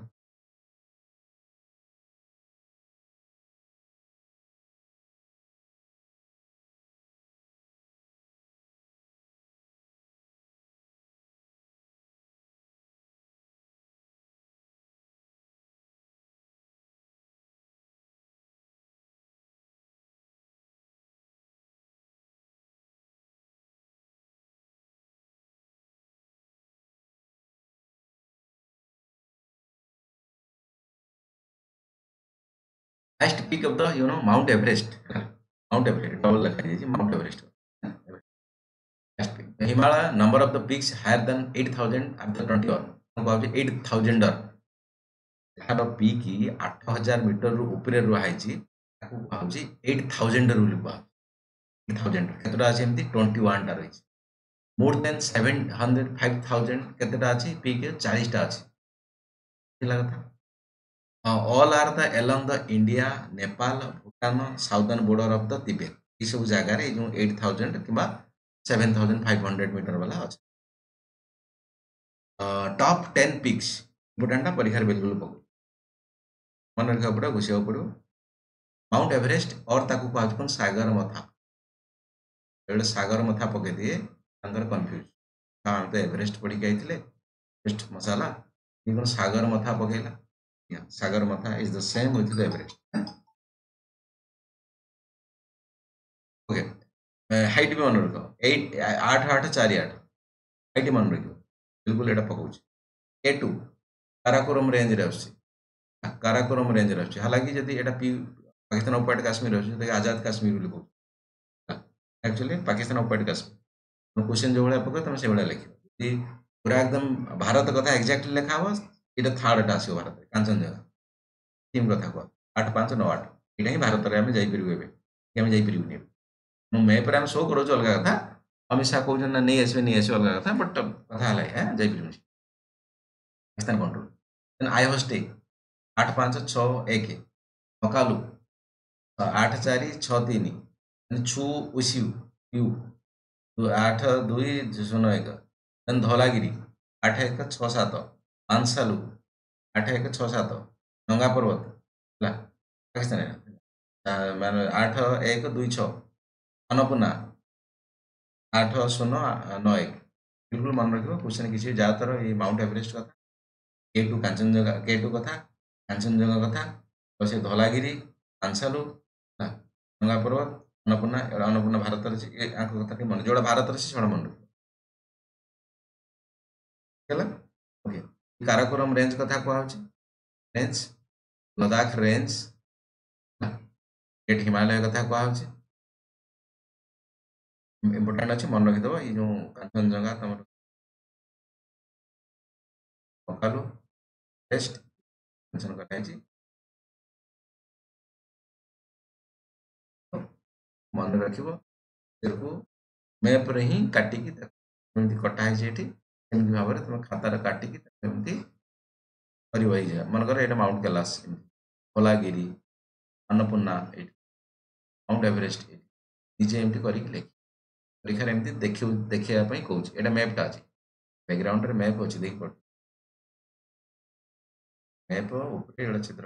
highest peak of the mount Everest double लिखा जाए mount Everest Himalaya number of the peaks higher than 8,000 after 21 कहूँ 8,000 यार पीक 8,000 मीटर रु ऊपर रुहाई 8,000 रु लिखा 8,000 केतटा अच्छे एमती 21 टा रही मोर देन 705,000 केतटा अच्छी पीक 40टा अच्छी कथा all are the along the India Nepal Bhutan southern border of the Tibet ये सब जगार जो 8,000 कि 7,500 मीटर वाला अच्छे टॉप 10 पिक्स इम्पोर्टाटा परीक्षार बिल्कुल पकड़ मन रखा पड़ो घुषा पड़ो माउंट एवरेस्ट और ताकू कौन सागर मथा जो सागर मथा पकई दिए कन्फ्यूज हम तो एवरेस्ट पढ़ी आई एवरेस्ट मसाला ये कौन सागर मथा पकईला सागर मथा is the same with the Everest okay height भी मन रख 8,8,4,8 हाइट मन रख बिल्कुल यहाँ पकाऊ A2 काराकोरम रेंज रे काराकोरम रेंज रे हालांकि जब यहाँ पाकिस्तान ऑक्युपाइड काश्मीर अच्छे आजाद काश्मीर बोली कहूँ actually Pakistan occupied Kashmir question जो भाया पकड़ तुम से भाया लिख पूरा एकदम भारत कथा एक्जाक्टली लिखा हम ये थर्डटा आस भारत कांचनजंगा थीम कथा कह 8,5,9,8 यहाँ ही भारत में जापरूनी मो मैप्रे आम शो करो अलग कथा अमित शाह कहते ना नहीं आसवे अलग कथा बट कथा है जापरूनी पाकिस्तान कंट्रोल आई हस्टे 8,5,6,1 मकालू 8,4,6,3 छु उसियु यू 8,2,0,1 देन धौलागिरी 8,1,6,7 मानसालू 8,1,6,7 नंगा पर्वत पाकिस्तान 8,1,2,6 अन्नपूर्णा 809 बिल्कुल मन रखियो क्वेश्चन किसी ज्यादातर ये माउंट एवरेस्ट कथा के2 कांचनजंगा के2 कथा कांचनजंगा कथा तो से धौलागिरी आंसालू गंगा पर्वत अन्नपूर्णा एड़ा अन्नपूर्णा भारत रे आंक कथा मन जोड़ा भारत रे सेड़ा मन रखियो ओके काराकोरम रेंज कथा को आउची range Ladakh range great Himalaya कथा को आउची इम्पोर्टेंट अच्छे मन रखिदेव ये जो कांचनजंगा तुम सकालू टेस्ट मेंशन कराई मन रखिबो को मैप रे ही काटिकी एमती कटा है एठी एमती भाव में तुम खाता रे काटिकी एमती करिव ही जा मन कर एटा माउंट कैलाश धौलागिरी अन्नपूर्णा एठी माउंट एवरेस्ट एठी निजे एमती करिक लेख परीक्षा एमती देखिया पई कहूछ एटा मैपटा अछि बैकग्राउंड रे मैप अछि देख पड़ मैप ऊपर एटा चित्र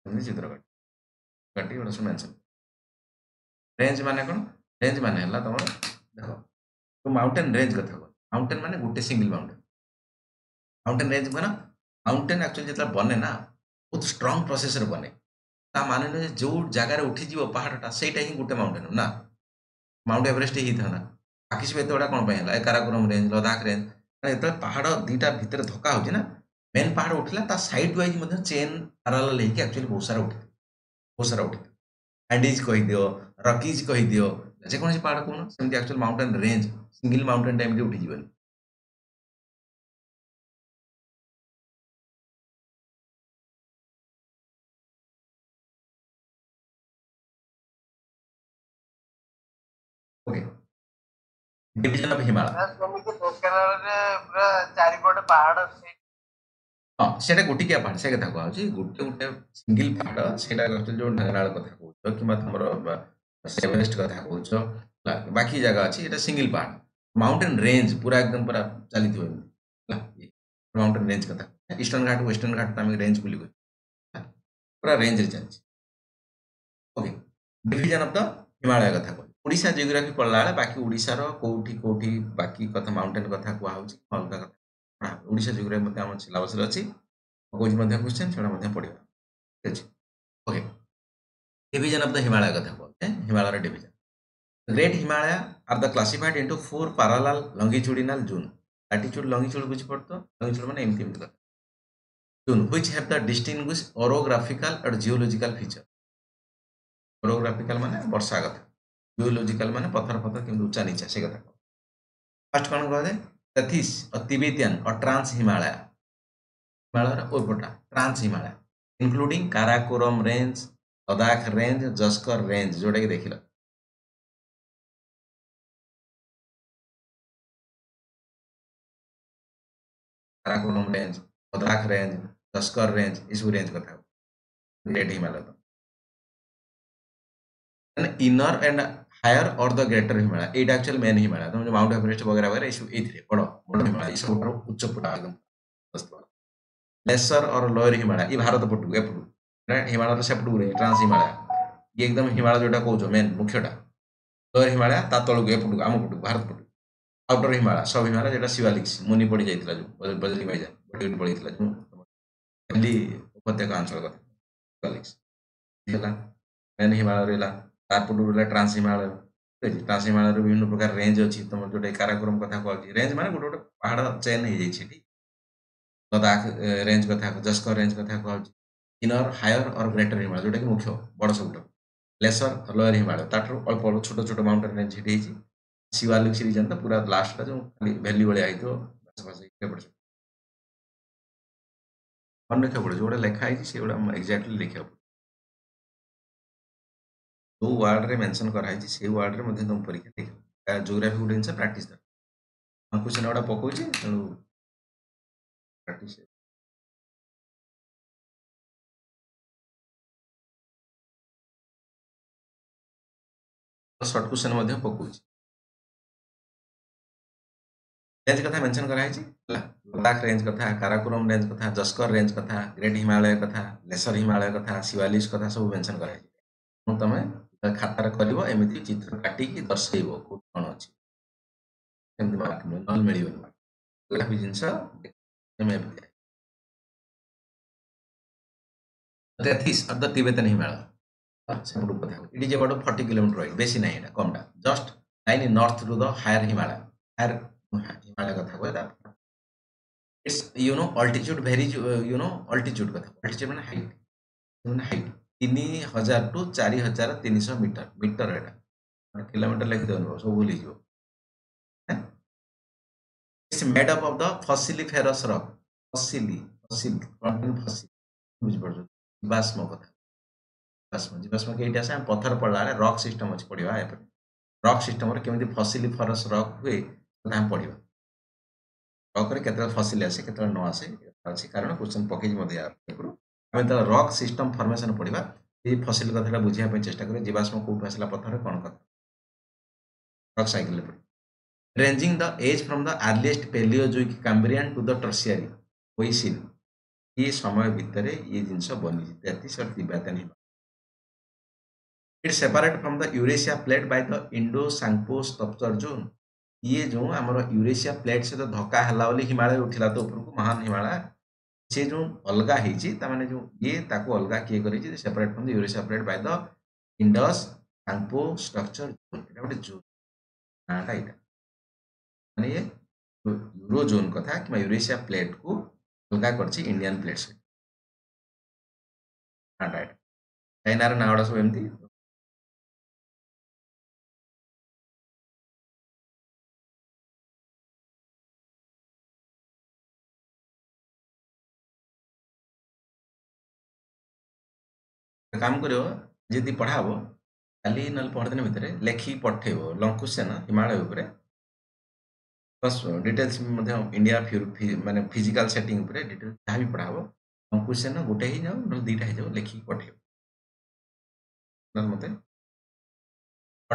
एमती चित्र काटी एटा सब मेंशन रेंज माने कोन रेंज माने हला तमर देखो तो माउंटेन रेंज कथा को माउंटेन माने गुटे सिंगल माउंटेन माउंटेन रेंज माने माउंटेन एक्चुअली जेतला बने ना बहुत स्ट्रांग प्रोसेस रे बने ता माने न जो जगह रे उठी जीवो पहाड़टा सेटा ही गुटे माउंटेन ना माउंट एवरेस्ट ही था ना बाकी सब एतोडा कोन पय हला काराकोरम रेंज लद्दाख रेंज एत पहाड़ दीटा भीतर धक्का होची ना मेन पहाड़ उठला ता साइड वाइज मध्ये चेन पैरेलल लेके एक्चुअली बहुत सारा उठी एंडीज कहि दियो रॉकीज कहि दियो जे कोन पहाड़ कोन सेमती actual mountain range single mountain time उठी जीवन ओके डिवीजन ऑफ हिमालय पूरा चारिपटे पहाड़ हाँ सेटा गोटिकिया पहाड़ से कथा कहूँ गोटे गोटे सिंगल पहाड़ सेटा जो ढेंगराल कथा कहूँ कि तुम एवरेस्ट कथा कहूँ बाकी जगह अच्छी एटा सिंगल पहाड़ माउंटेन रेंज पूरा एकदम पूरा चली माउंटेन रेंज कथा ईस्टर्न घाट वेस्टर्न घाट आम रेंज बुली पूरा रेंज रे चलती okay division of the Himalaya कथा कहूँ ओडिशा जियोग्राफी पढ़ला बेले बाकी ओडिशार कोठी कोठी बाकी कथा माउंटेन कथा कहूँ अलग कथा ओडिशा जियोग्राफी मते हम सिलेबस रे अछि कोज मध्य क्वेश्चन छडा मध्य पढिबा ठीक अछि okay division of the Himalaya कथा कहते हैं Himalaya division great Himalaya are the classified into 4 parallel longitudinal zone latitude longitude बुझ पड़तो लॉन्गिट्यूड माने एमती एमती कथा zone which have the distinguish orographical और जियोलॉजिकल फीचर ओरोग्राफिकल माने वर्षा कथा जियोलॉजिकल माने पत्थर पत्थर केमती ऊंचा नीचा से कथा फर्स्ट कोन कहदे तथिस और तिबेटियन और ट्रांस हिमालय हिमालय ओरपटा trans Himalaya including Karakoram range Ladakh range Zaskar range जोटा कि देखिल Karakoram range Ladakh range Zaskar range ये सब रेंज कथा great Himalaya inner and higher और द ग्रेटर हिमालय एटा एक्चुअल मेन हिमालय तुम जो माउंट एवरेस्ट वगैरह वगैरह इशू एथरे बड़ बड़ हिमालय इस सब उच्च पटा एकदम लेसर और लोअर हिमालय ये भारत पटु एपटु हिमालय सेपटु रे ट्रांस हिमालय ये एकदम हिमालय जोटा कहउछो मेन मुख्यटा लोअर हिमालय ता तळु एपटु आम पटु भारत पटु आउटर हिमालय सब हिमालय जेटा शिवालिक्स मुनि पड़ी जाइतिला जो बजली भाईजा बडी पड़ी जाइतिला जो दिल्ली उपत्यका अंचल कथा शिवालिक्स हेला मेन हिमालय रेला तारपटु रेला ट्रांस हिमालय ट्रांस हिमालय विभिन्न प्रकार रेंज अच्छी तुम जो काराकोरम कथा कहछि रेंज माने गोटे गोटे पहाड़ चेन हो जाइछि लद्दाख रेंज कथा जस्कर रेंज कथा कहछि इनर हायर और ग्रेटर हिमालय जोटा कि मुख्य बड़ सब लेसर लोअर हिमालय ताठू अल्प अल्प छोट छोट माउंटेन रेंज हिट होइछि शिवालिक रीजन तो पूरा लास्ट जो वैली भाई आई तो मन रखा पड़े जो लिखाई से एक्जाक्टली लिखा पड़े जो वार्ड रे मेंशन कराई से वार्ड रे मध्य तुम परीक्षा देख जियोग्राफी गोटे जिन प्राक्ट क्वेश्चन गुड़ा पकाउछि तेणु प्राक्ट शॉर्ट क्वेश्चन मध्य पकाउछि रेंज कथा मेंशन कराई लद्दाख रेंज कथा काराकोरम रेंज कथा जस्कर रेंज कथा ग्रेट हिमालय कथा लेसर हिमालय कथा शिवालिक कथा सब मेंशन कराई तुम ଖାତାରେ କରିବ ଏମିତି ଚିତ୍ର କାଟିକି ଦର୍ଶାଇବ କୋଉଠି କ'ଣ ଅଛି ସେମିତି ମାର୍କ ମିଳିବ ନହେଲେ ମିଳିବନି ମାର୍କ ଏଗୁଡ଼ା ବି ଜିନିଷ ଏମିତି These are the Tibetan Himalaya ସେପଟୁ କଥା it is about 40 kilometer wide ବେଶୀ ନାହିଁ ଏଟା କମଟା just line north to the higher Himalaya higher Himalaya କଥା କହିଲା it's altitude varies altitude କଥା altitude ମାନେ height 3000 to 4300 ମିଟର ଏଟା କିଲୋମିଟର ଲେଖିଦେବନି ସବୁ ଭୁଲିଯିବ it's made up of the fossiliferous rock contain fossil ବୁଝିପାରୁଛ जीवाश्म କଥା जीवाश्म के आसे पत्थर पड़ला रॉक सिस्टम अच्छी पढ़ा रॉक सिस्टम केमी फसिलिफरस रॉक हुए पढ़ा रॉक के फसिल आसे के न आसे अच्छी कारण क्वेश्चन पकई रॉक सिस्टम फॉर्मेशन पढ़ा ये फसिल कथा बुझापी चेष्टा करें जीवाश्म कौटू आसला पत्थर कौन कथा rock cycle ranging the age from the earliest Palaeozoic Cambrian to the Tertiary Eocene ये समय भितर ये जिनस बनी Tibetan it separate from the Eurasia plate by the Indo Tsangpo structure zone ये जो आमर यूरेशिया प्लेट सहित धक्का है हिमालय उठिला तो उपरको महान हिमालय से जो अलग होने जो ये अलग किए कर separate from the Eurasia plate by the Indus Tsangpo structure zone गोटे जोन नाटा यहाँ माने ये यूरो जोन कथा कि यूरेशिया प्लेट को अलग कर इंडियन प्लेट से चाइनार ना गुड़ा सब एमती काम कर जी पढ़ाब काली ना पढ़दिन भितर लेखिक पठेब लंग क्वेश्चन हिमालय उपर प्लस डिटेल्स इंडिया माने फिजिकल सेटिंग उपर डिटेल्स जहाँ भी पढ़ाब लंग क्वेश्चन गोटे ही जाओ ना दुईटा हो लेखिक पठेब मत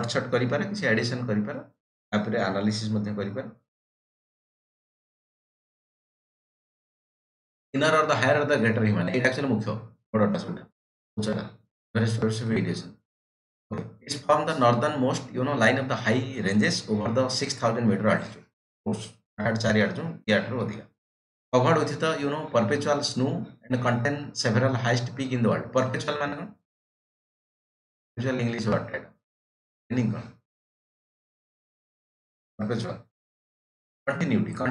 छट कर किसी एडिशन कर एनालिसिस कर इनर और द हायर और द ग्रेटर हिमालय ये एक्चुअली मुख्य बड़टा सब It's from the northernmost line of the high ranges over the 6,000 meter altitude. Covered with the perpetual snow and contain several highest peak in the world. Perpetual मान कौन? Perpetual English word है. Meaning कौन? Perpetual. Continuity.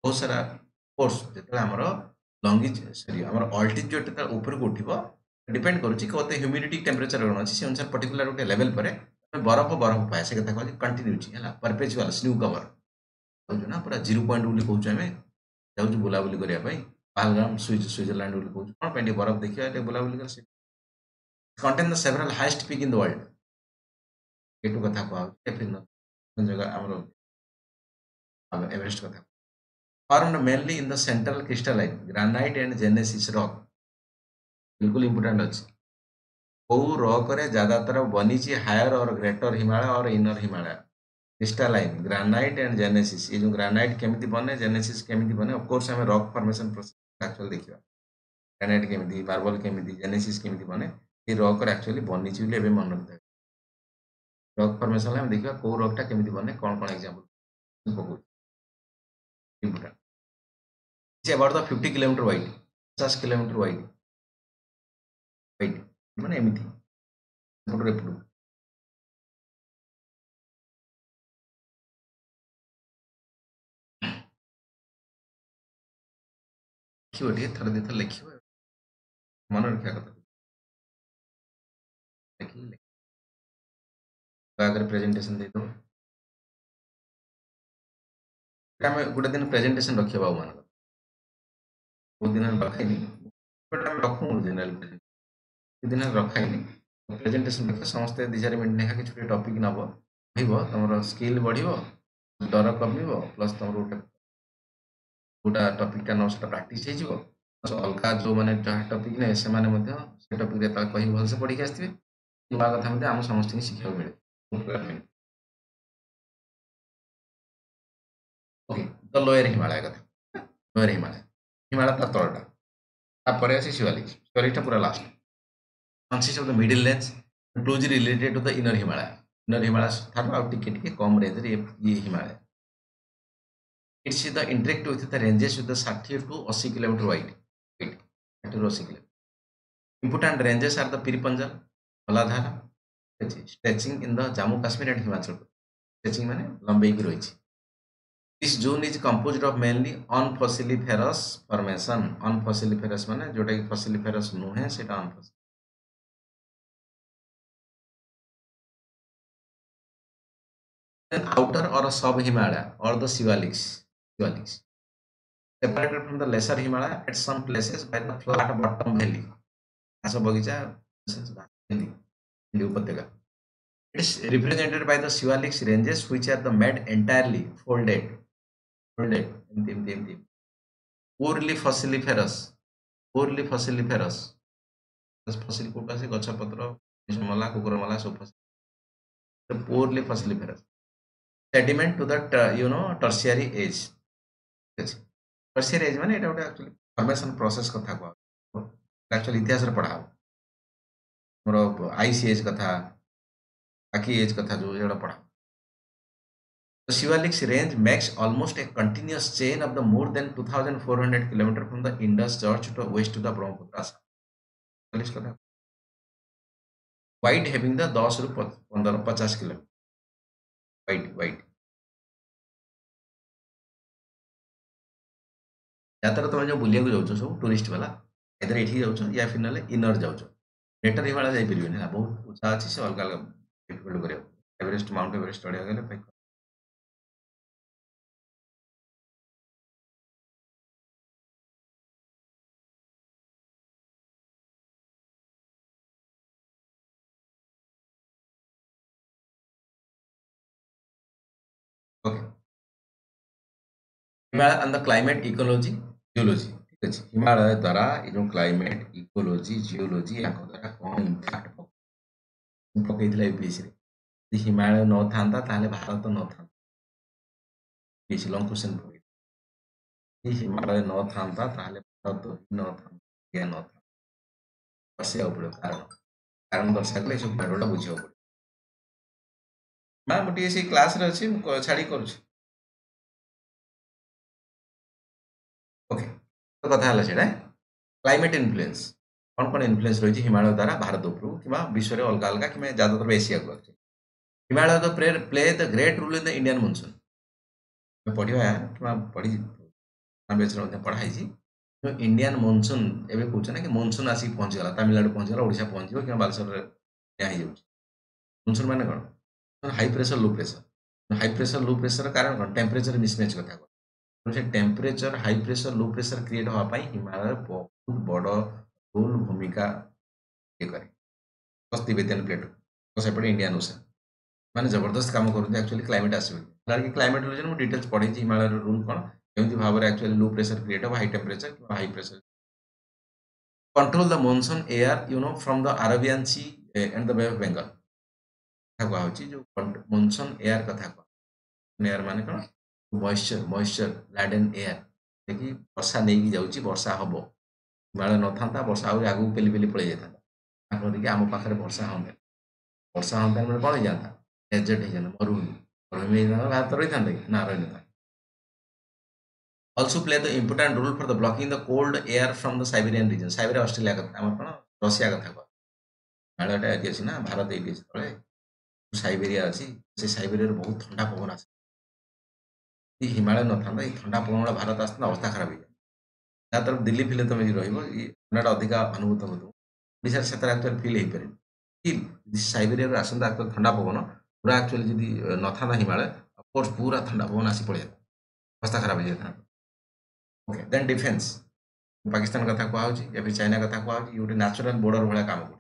बहुत सारा कोर्स जितने हमारा लॉन्गिट्यूड सॉरी हमारा ऑल्टीट्यूड जितने ऊपर को उठिबो डिपेंड करूची कोते ह्यूमिडिटी टेम्परेचर कोन अछि से अनुसार पर्टिकुलर गोटे लेवल पर बरफ पाए से कथा कहली कंटिन्यूटी है परपेचुअल स्नो कवर कहूँ ना पूरा 0 पॉइंट बोली कहूँ आम जाऊँ बुलाबुली करने पहलगाम स्विट्जरलैंड बोली कहूँ कौन पे बरफ देखिए बुलाबुली कर contain the several highest peak in the world एटू कथा कहूँ जगह आम एवरेस्ट कथा formed mainly in the central crystalline granite and genesis rock बिल्कुल इंपोर्टेंट अच्छी कौ रॉक रे ज्यादातर बनी हायर और ग्रेटर हिमालय और inner Himalaya crystalline granite and genesis ये जो ग्रानाइट केमिति बने जेनेसिस केमिति बने ऑफ कोर्स हमें रॉक फॉर्मेशन प्रोसेस एक्चुअली देखिबा ग्रानाइट केमिति मार्बल केमिति जेनेसिस केमिति बने ये रॉक रे एक्चुअली बनी छि एबे मन रखता रॉक फॉर्मेशन हम देखिबा को रॉकटा केमिति बने कौन कौन एग्जांपल पकौ important it's about the 50 kilometre wide 50 kilometre wide माने एमिति एपटू एपटू लिखिए थर दी थर लिखिए मन रखा कथा आगे प्रेजेंटेशन दे दो गोटे दिन प्रेजेंटेशन रखिए बाबू मान बहुत दिन रखाई बट आम रखू जनरल दिन रखाई प्रेजेंटेशन रखिए समस्ते 2-4 मिनट नेखा कि छोटे टॉपिक नब कह तुम स्किल बढ़ डर कम प्लस तुम गोटा टॉपिकटा न से प्राक्टिस हो अलग जो मैंने जहाँ टॉपिक ने से टॉपिक कही भलसे पढ़ी आसते नुआ कथा आम समस्त शिखा मिले ओके तो लोयर हिमालय कथा लोयर हिमालय तार तलटा तापर आसे शिवालिक पूरा last consist of the middle range closely related to the inner Himalaya ଠାରୁ ଆଉ ଟିକେ ଟିକେ କମ୍ ରେଞ୍ଜରେ ଇଏ Himalaya. It's the interact with the ranges with the 60 to 80 kilometer wide. Wait, 60 to 80 kilometer. Important ranges are the Piripanjal, Maladhara, stretching in the Jammu Kashmir and Himachal Pradesh. Stretching माने लंबे की रही। This zone is composed of mainly unfossiliferous formation. Unfossiliferous माने जोटा कि fossiliferous नुहे सेटा unfossiliferous. Then outer or sub Himalaya or the Shivaliks. Separated from the lesser Himalaya at some places by the flat bottom valley. घास बगीचा हिंदी उपत्यका. It is represented by the Shivaliks ranges which are the made entirely folded. एमती poorly fossiliferous. फसिल कोटा से गछ पत्र मला कुकुर मला सब फसिल poorly fossiliferous. Sediment to the tertiary age. Tertiary age माने एटा गोटे एक्चुअली फॉर्मेशन प्रोसेस कथा को एक्चुअली इतिहास रे पढ़ा मोर आईसी एज कथा बाकी एज कथा जो एटा पढ़ा. The Shivaliks range makes almost a continuous chain of the more than 2,400 km from the Indus Gorge to west to the Brahmaputra. Shivaliks कथा wide having the 10 ରୁ 15 50 km wide. यात्रा तुम जो बुलिया को जाऊँ सब टूरिस्ट वाला इधर ये जाऊँ या फिर ना इनर जाऊँ ग्रेटर हिमालय जापर बहुत उचा अच्छी से अलग अलग डिफिकल्ट कर एवरेस्ट माउंट एवरेस्ट चढ़िया गले okay. Himalaya and the climate ecology geology ठीक अच्छे हिमालय द्वारा ये जो क्लाइमेट इकोलॉजी जियोलॉजी या द्वारा कौन इम्पैक्ट पकईला यूपीएससी रे हिमालय न था ताले भारत न था यूपीएससी लॉन्ग क्वेश्चन पकई हिमालय न था ताले भारत न था या न था बसिया पड़ो कारण दर्शाकले सब पेड़टा बुझा पड़ो. मैम गोटे से क्लास रे अच्छी छाड़ी करूँ ओके तो कथा है क्लाइमेट इन्फ्लुएंस कौन कौन इन्फ्लुएंस रही हिमालय द्वारा भारत उपरू कि विश्व में अलग अलग कि ज्यादातर एशिया को अच्छे हिमालय तो play the great role in the Indian monsoon पढ़ा कि पढ़ी पढ़ाई जो इंडियन मॉनसून एवं कौन ना कि मॉनसून आसिक पहुँचीगला तमिलनाडु पहुँचीगला ओडिशा पहुँचो कि बालेश्वर मॉनसून माने कौन हाई प्रेशर लो प्रेशर कारण कौन टेम्परेचर मिसमैच कथा से temperature high pressure low pressure create हाँपाई हिमालय बहुत बड़ रोल भूमिका ये करे तिबेतियन प्लेटो तो सेपटे इंडियन ओशन माने जबरदस्त काम करते एक्चुअली क्लाइमेट आसपे क्लाइमेट रिलेशन मुझे डिटेल्स पढ़ी हिमालय रूल कौन केमी भाव में एक्चुअली लो प्रेशर क्रिएट हम हाई टेम्परेचर कि high pressure control the monsoon air from the Arabian sea and the bay of Bengal कहुच्छी जो मॉनसून एयर कथा कह एयर माने कौन मॉइस्चर लैडेन एयर देखिए वर्षा नहीं जाऊँगी वर्षा हम हिमालय न था वर्षा आगे पेली पेली पड़े जाता आम पाखे वर्षा हाँ मैंने कौन हो जाता डेजर्ट हो जाता मरुभूमि भारत रही था ना रही था. Also play the important role for the blocking the cold air from the Siberian region. Siberia Australia कथा आम कौन रशिया कथा कह हिमालयटा ये अच्छी ना भारत ये तले साइबेरिया अच्छी से साइबेरिया बहुत ठंडा पवन आसे हिमालय न था ठंडा पवन गुड़ा भारत आसता अवस्था खराब हो तरफ दिल्ली फिले तुम रहा अधिका अनुभूत हो ओडिशा से एक्चुअली फिल हो पारे साइबेरिया आसता एक्चुअली ठंडा पवन पूरा एक्चुअली जी न था हिमालय अफकोर्स पूरा ठंडा पवन आसी पड़े अवस्था खराब हो जाता. ओके देन डिफेन्स पाकिस्तान कथा कहुच्छी या फिर चाइना कथा कहुच्छी गोटे न्याचुराल बॉर्डर भाया काम कर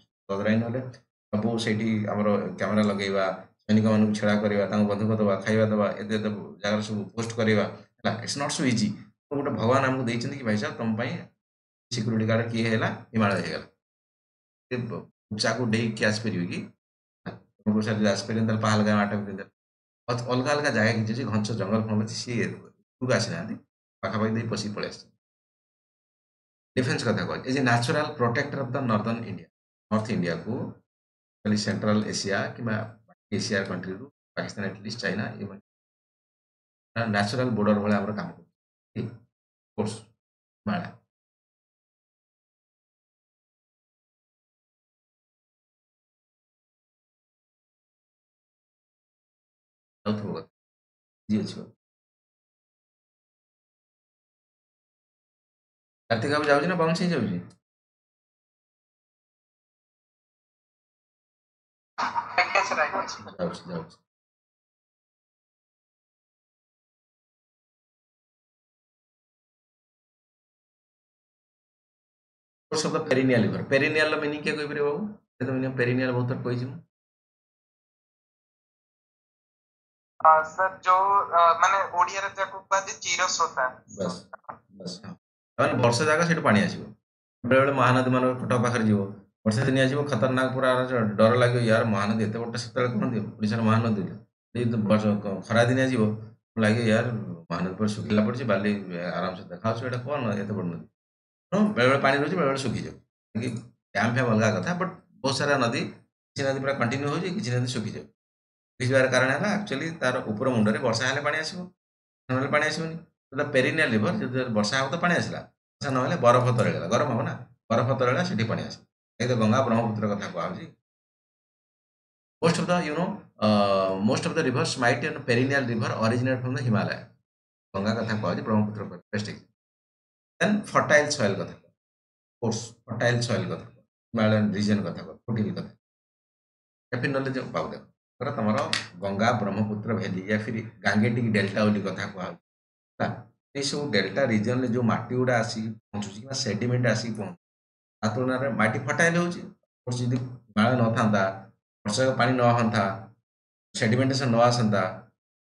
सब से कैमेरा लगेगा सैनिक मान छेड़ा करवा बंधुक दवा खाଇବା दवा एत जगह सब पोस्ट करवा इट्स नॉट सो इजी गोटे भगवान आमको देते कि भाई साहब तुम सिक्यूरीटी गार्ड किए है हिमालय होगा उचा को डे कि आसपर कि तुमको आसपर पहलगाम आटक अलग अलग जगह कि घंच जंगल फंगल सी आसी ना पाखापाखि पशि पड़े डिफेन्स कथा कह as a natural protector of the north India को सेंट्रल एशिया कि एशिया कंट्री रु पाकिस्तान एटलिस्ट चाइना ये न्याचुराल बॉर्डर भाई आम काम कर माला जाऊँ जी अच्छी कार्तिक बाबू जाऊँ ना बाउंस ही जाऊँ पैकेज ରହିଛି जाऊँ शब्द पेरिनियल लिवर पेरिनियल मीनिंग क्या कह बाबू तो मीनिंग पेरिनियल बहुत थर कही सर जो माने ओडिया रे जाको कहते चिरस्रोता बस बस हाँ मैंने वर्ष जाक से पानी आसो बेले बेले महानदी मान कटक पाखे जीव वर्षा दिन आसो खतरनाक पूरा डर लगे यार महानदी एत बड़ा से कहते ओडार महानदी खरा दिन आसो लगे यार महानदी पर शुखिला पड़ी बाली आराम से देखा ये कौन एत बड़ नदी बेले बेले पानी रोचे बेले बेले सुखी जाए डैम फैम अलग कथा बट बहुत सारा नदी किसी नदी पूरा कंटिन्यू हो किसी नदी सुखी जाए सुखीजार कारण है एक्चुअली तार ऊपर मुंडे वर्षा हेल्ले पानी आसो ना पानी आसोनी तो पेरिनियल रिवर जो वर्षा हम तो पानी आसला वर्षा ना बरफ तरेगा गरम हम ना बरफ तरेगा से पानी आस तो गंगा ब्रह्मपुत्र कथा कहूँ most of the most of the rivers might and perennial river originate from the Himalaya Ganga कथा कहूँ Brahmaputra best than fertile soil कथा कोर्स फर्टाइल सॉइल कथा हिमालयन रीजन कथा फुटिल कथा फिर नॉलेज पाऊ देख तुम गंगा ब्रह्मपुत्र भैली या फिर गांगेटिक डेल्टा वाली कथा कहूँ सब डेल्टा रिजन जो मटी गुड़ा आसिक पहुँचुची कि सेडिमेंट आसिक पहुँच तुलना में माटी फर्टाइल होती हिमालय न था वर्षा पानी न हाँ सेडिमेंटेसन न आसता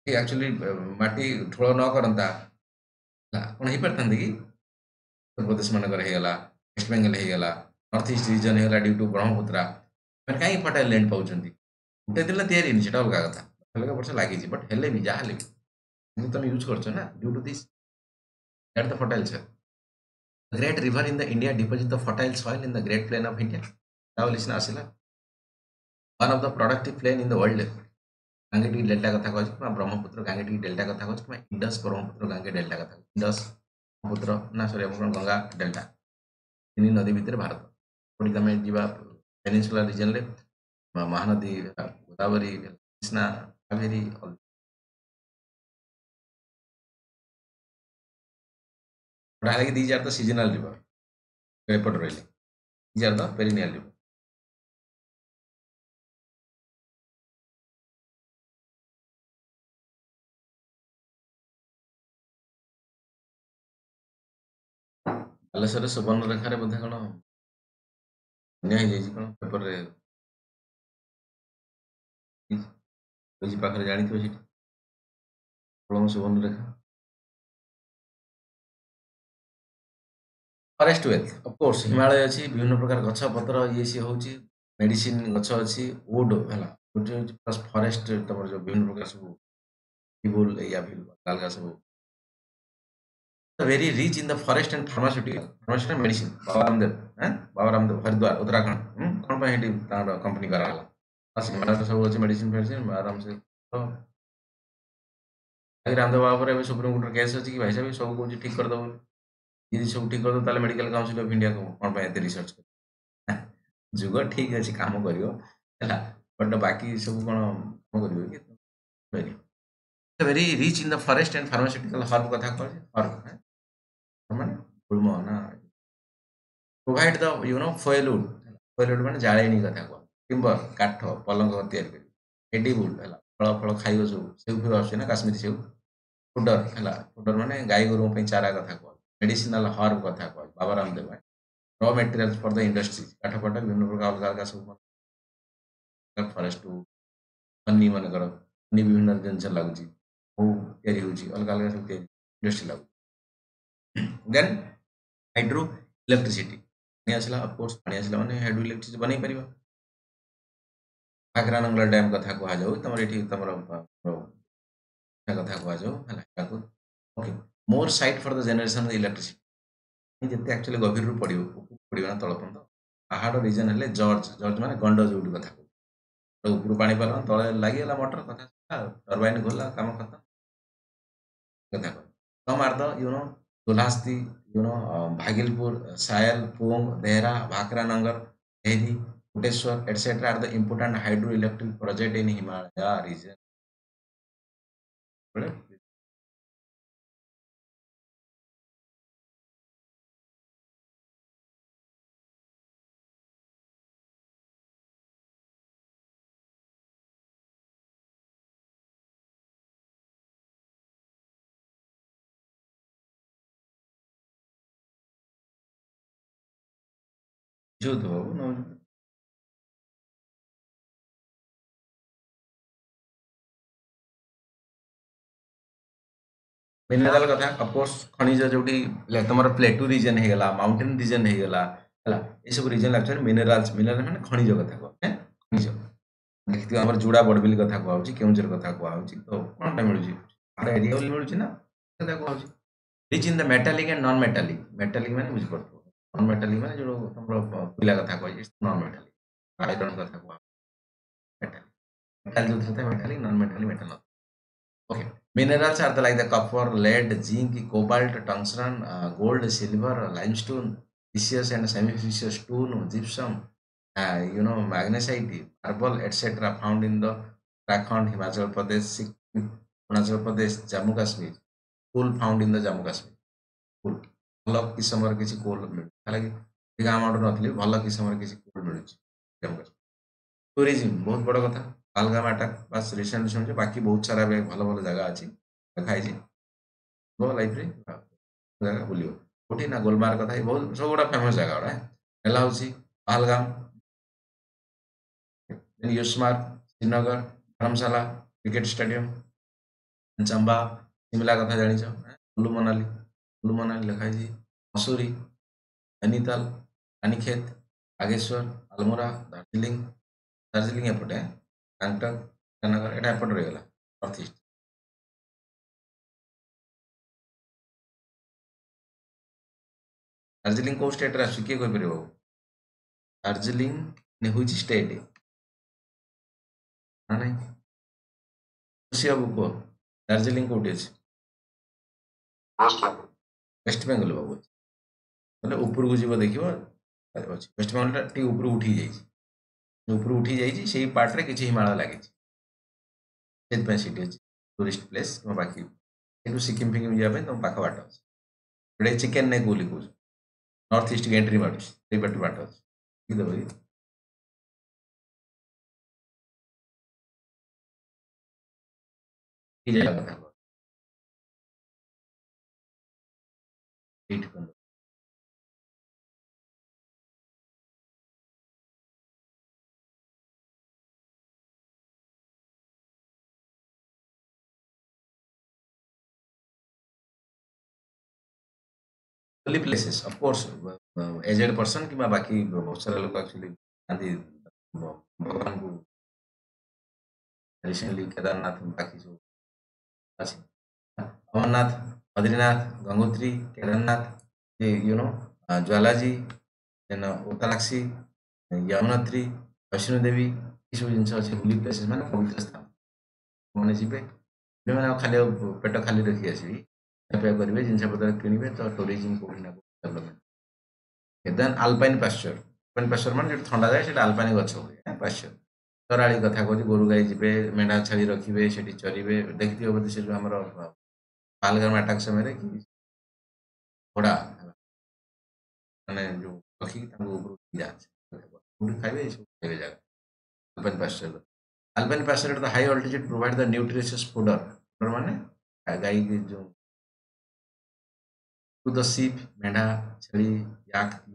कि एक्चुअली माटी ठोल न करता कौन हो पारि कि उत्तर प्रदेश मानकर होगला वेस्ट बेंगल होगला नॉर्थ ईस्ट रीजन होगा ड्यू टू ब्रह्मपुत्रा मैंने कहीं फर्टाइल लैंड पाँच गोटे दिन तैयारी से अलग कथा अलग वर्ष लगी बट हेल्ले भी जहाँ भी तुम यूज कर ना due to this that the fertile soil great river in the India deposit the fertile soil in the great plain of India listen आसला one of the productive plain in the world Gangetic delta कथा कह ब्रह्मपुत्र गांगेटिक डेल्टा कथा कह इंडस ब्रह्मपुत्र गांगे डेल्टा कथा इंडस ब्रह्मपुत्र ना सॉरी गंगा डेल्टा तीन नदी भितर भारत थोड़ी तुम जा पेनिनसुला रिजन रे महानदी गोदावरी कृष्णा कावेरी हालांकि these are the seasonal river एपट रही these are the perennial river Baleshwar Subarna रेखार बोधे कौन अन्य कौन पेपर पाखे जानी थे Subarna Rekha forest wealth of course Himalaya अच्छी विभिन्न प्रकार गछ पत्र ये सी हूँ मेडिसिन गछ अच्छी वुड है प्लस फरेस्ट तुम जो विभिन्न प्रकार सब टिबुल या अलग सब very rich in the forest and pharmaceutical medicine Baba Ramdev Haridwar Uttarakhand कौन कंपनी कराला सब अच्छे मेडिसिन फेडिसिन आराम से रामदेव बाबा पर सुप्रीम कोर्ट केस अच्छी कि भाई साहब सब कौन ठीक करदेव यदि सब ठीक करदे मेडिकल काउंसिल ऑफ इंडिया को कौन एत रिसर्च कर जुग ठीक अच्छे कम कर बट बाकी सब कौन कर very rich in the forest and pharmaceutical herb कथा कह हर्ब माने गुल्म ना प्रोवाइड द फोइलवुड माने जाळेनी कथा कह टिम्बर काठ पलंग तैयारी कर एडिबुल है फल फल खाइब सब सेव फेव आस काश्मीरी सेव फुडर है फुडर माने गाई गोरु चारा कथा कह मेडिसिनाल हर्ब कथा कह Baba Ramdev raw materials for the industry काठ पट विभिन्न प्रकार अलग अलग सब फरेस्ट हनी मनकर हनी विभिन्न जिन लगुच अलग अलग सब इंडस्ट्री लगुच देन हाइड्रो इलेक्ट्रिसिटी पानी आसला ऑफकोर्स पानी आसला माने हाइड्रो इलेक्ट्रिसिटी बनै परिबा आग्रानंगला डैम कथा कह जाऊ तुम ये तुम कथा कह जाऊ okay more site for the generation electricity जिते एक्चुअली गभीर पड़ो ना तलपंत पहाड़ रिजन है जॉर्ज जॉर्ज माने गंड जो कथा ଉପରୁ ପାଣି ପାଇଲା ତଳେ ଲାଗିଗଲା ମୋଟର କଥା ଟର୍ବାଇନ ଘୁରିଲା କାମ ଖତମ କଥା କହ some are the Dulhasti Bhagilpur Sayal Pung Dehra Bhakranagar Dehri Kuteshwar etc are the important hydroelectric project in Himalaya region ବୁଝୁଥିବ ବାବୁ ନ ବୁଝୁଥିବ ମିନେରାଲ କଥା ଅଫକୋର୍ସ ଖଣିଜ ଯୋଉଠି ତମର ପ୍ଲେଟୁ ରିଜନ ହେଇଗଲା ମାଉଣ୍ଟେନ ରିଜନ ହେଇଗଲା ହେଲା ଏସବୁ ରିଜନ ଆକ୍ଚୁଆଲି ମିନେରାଲ ମାନେ ଖଣିଜ କଥା କୁହ ଖଣିଜ ଦେଖିଥିବ ଆମର ଯୋଡା ବଡବିଲ କଥା କୁହାହଉଛି କେଉଁଝର କଥା କୁହାହଉଛି ତ କଣଟା ମିଳୁଛି ଆମର ଏରିଆ ବୋଲି ମିଳୁଛି ନା କଥା କୁହାହଉଛି rich in the metallic and non metallic metallic ମାନେ ବୁଝିପାରୁଥିବ ନନ୍ ମେଟାଲିକ ମାନେ ଯୋଉ ତମର ପିଲା କଥା କୁହାଯାଇଛି ନନ୍ ମେଟାଲିକ ଆଇରନ୍ କଥା କୁହା ମେଟାଲିକ ମେଟାଲ ଯୋଉଥିରେ ଥାଏ metallic non metallic metal okay minerals are like the copper lead zinc cobalt tungsten gold silver limestone precious and semi precious stone gypsum magnesite marble etc found in the Uttarakhand Himachal Pradesh Sikkim Arunachal Pradesh Jammu Kashmir coal found in the Jammu Kashmir coal ଭଲ କିସମର କିଛି କୋଲ ମିଳୁଛି ହାଲାକି ଅଧିକ ଆମାଉଣ୍ଟ ନଥିଲେ ଭଲ କିସମର କିଛି କୋଲ ମିଳୁଛି ଜାମ୍ମୁ କାଶ୍ମୀର ଟୁରିଜିମ୍ ବହୁତ ବଡ଼ କଥା ପାଲଗାମ ଆଟାକ୍ ବାସ୍ ରିସେଣ୍ଟ ଶୁଣିଛୁ ବାକି ବହୁତ ସାରା ଏବେ ଭଲ ଭଲ ଜାଗା ଅଛି ଲେଖା ହେଇଛି ଲାଇଫରେ ଜାଗା ବୁଲିବ କୋଉଠି ନା ଗୁଲମାର୍ଗ କଥା ବହୁତ ସବୁ ଗୁଡ଼ା ଫେମସ୍ ଜାଗା ଗୁଡ଼ା ହେଲା ହେଉଛି ପାଲଗାମ ୟୁସମାର୍ଗ ଶ୍ରୀନଗର ଧର୍ମଶାଲା କ୍ରିକେଟ ଷ୍ଟାଡିୟମ ଚମ୍ବା ଶିମଲା କଥା ଜାଣିଛ କୁଲୁ ମନାଲି ଲେଖା ହେଇଛି ମସୁରୀ ନୈନିତାଲ ରାନୀଖେତ ବାଗେଶ୍ୱର ଆଲମୋରା ଦାର୍ଜିଲିଂ ଏପଟେ ଗାଙ୍ଗଟକ ଶ୍ରୀନଗର ଏଟା ଏପଟେ ରହିଗଲା ନର୍ଥ ଇଷ୍ଟ ଦାର୍ଜିଲିଂ କୋଉ ଷ୍ଟେଟରେ ଆସୁଛି କିଏ କହିପାରିବ ଦାର୍ଜିଲିଂ ହେଉଛି ଷ୍ଟେଟ ନା ନାହିଁ ଖୁସି ହବୁ କୁହ ଦାର୍ଜିଲିଂ କୋଉଠି ଅଛି ୱେଷ୍ଟବେଙ୍ଗଲ ବାବୁ ଅଛି ତାହେଲେ ଉପରକୁ ଯିବ ଦେଖିବ ଅଛି ୱେଷ୍ଟବେଙ୍ଗଲଟା ଟିକେ ଉପରକୁ ଉଠି ଯାଇଛି ଉପରୁ ଉଠି ଯାଇଛି ସେଇ ପାର୍ଟରେ କିଛି ହିମାଳୟ ଲାଗିଛି ସେଥିପାଇଁ ସେଠି ଅଛି ଟୁରିଷ୍ଟ ପ୍ଲେସ୍ ତୁମ ବାକି କିନ୍ତୁ ସିକିମ୍ ଫିକିମ୍ ଯିବା ପାଇଁ ତୁମ ପାଖ ବାଟ ଅଛି ଗୋଟେ ଚିକେନ ନେକ୍ ବୋଲି କହୁଛୁ ନର୍ଥ ଇଷ୍ଟକୁ ଏଣ୍ଟ୍ରି ମାରୁଛି ସେଇ ବାଟ ବାଟ ଅଛି ଦେଖିଦେବ କି ଜାଗା କଥା କୁହ ଏଇଠି କର holy places of course aged person किंवा बाकी बहुत सारा लोग एक्चुअली आदि भगवान को रिसेंटली केदारनाथ बाकी जो ଅଛି अमरनाथ बद्रीनाथ गंगोत्री केदारनाथ ज्वालाजी देन उत्तराक्षी यमुनोत्री वैष्णो देवी ଏସବୁ ଜିନିଷ ଅଛି ହୋଲି ପ୍ଲେସେସ୍ ମାନେ ପବିତ୍ର ସ୍ଥାନ ମାନେ ଯିବେ ମାନେ ଖାଲି ଆଉ ପେଟ ଖାଲି ରଖି ଆସିବି ଖିଆପିଆ କରିବେ ଜିନିଷ ପତ୍ର କିଣିବେ ତ ଟୁରିଜିମ୍ କୋଉଠି ନା କୋଉଠି ଡେଭଲପମେଣ୍ଟ ଦେନ୍ ଆଲପାଇନ୍ ପାଶ୍ଚର ମାନେ ଯୋଉଠି ଥଣ୍ଡା ଯାଏ ସେଟା ଆଲପାଇନ୍ ଗଛ ହୁଏ ପାଶ୍ଚର ଚରାଳି କଥା କହୁଛି ଗୋରୁ ଗାଈ ଯିବେ ମେଣ୍ଢା ଛେଳି ରଖିବେ ସେଠି ଚରିବେ ଦେଖିଥିବ ବୋଧେ ସେ ଯୋଉ ଆମର ପାଲଗାମ ଆଟାକ୍ ସମୟରେ କି ଘୋଡ଼ା ମାନେ ଯୋଉ ରଖିକି ତାଙ୍କୁ ଉପରକୁ ଯାଆନ୍ତି କୋଉଠି ଖାଇବେ ଏସବୁ ଖାଇବେ ଜାଗା alpine Pasteur Alpine pasture at the high altitude provide the nutritious fodder. Fodder ମାନେ ଗାଈ ଯୋଉ to the sheep, ମେଣ୍ଢା, ଛେଳି,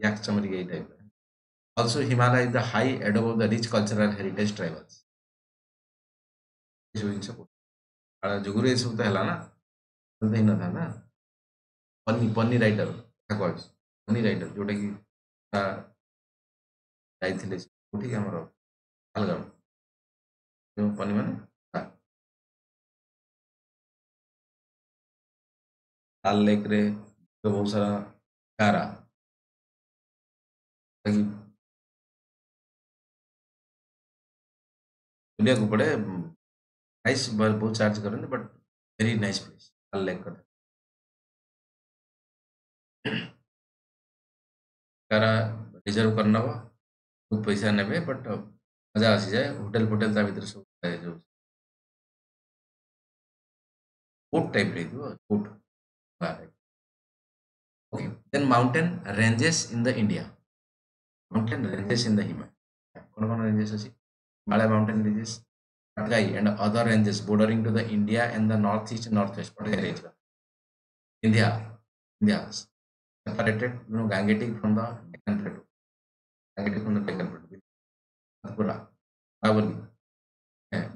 yak ଚମରି ଏଇ type. Also Himalaya is the high above the rich cultural heritage tribals। ଏସବୁ ଜିନିଷ ଯୋଗୁରୁ ଏସବୁ ତ ହେଲା ନା ହେଇନଥାନ୍ତା ପନି ରାଇଡର କହୁଛି ପନି ରାଇଡର ଯୋଉଟା କି ଯାଇଥିଲେ କୋଉଠିକି ଆମର ପାଲଗାମ ଯେଉଁ ପନି ମାନେ लाल लेक रे तो बहुत सारा गारा ବୁଲିବାକୁ ପଡ଼େ ନାଇସ୍ ବହୁତ ଚାର୍ଜ କରନ୍ତି but very nice place dal lake କଥା ତାରା ରିଜର୍ଭ କରିନେବ ବହୁତ ପଇସା ନେବେ ବଟ୍ ମଜା ଆସିଯାଏ ହୋଟେଲ ଫୋଟେଲ ତା ଭିତରେ ସବୁ ଥାଏ ଯୋଉ ବୋଟ୍ ଟାଇପ୍ର ହେଇଥିବ boat okay then mountain ranges in the India mountain ranges in the Himalaya କ'ଣ ରେଞ୍ଜେସ୍ ଅଛି Himalaya mountain ranges Patkai and other ranges bordering to the India and the northeast and northwest. Patkai range. India separated, Gangetic from the Deccan Plateau. Gangetic from the Deccan Plateau. Satpura, Aravalli,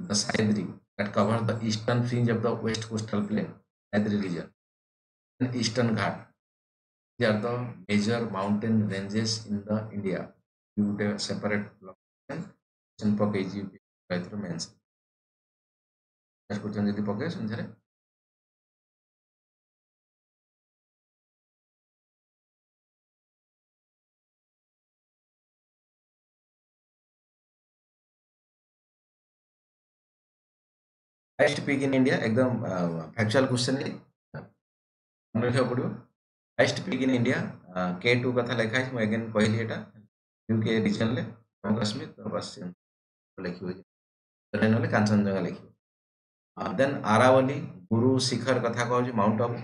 the Sahyadri that cover the eastern fringe of the west coastal plain, Sahyadri region, and Eastern Ghat. They are the major mountain ranges in the India. You would have separate and Pakai mentioned. Question ଯଦି ପକେଇବେ ସେମିତିରେ हाईएस्ट पीक इन इंडिया एकदम फैक्चुअल क्वेश्चन है मन रखा पड़ो highest peak in India K2 कथा लिखा है अगेन कहली एटा यूके रीजन ले जम्मू काश्मीर तो बस लिखियो ना कांचनजंगा लिखियो देन आरावली गुरु शिखर कथा कहूँ माउंट आबू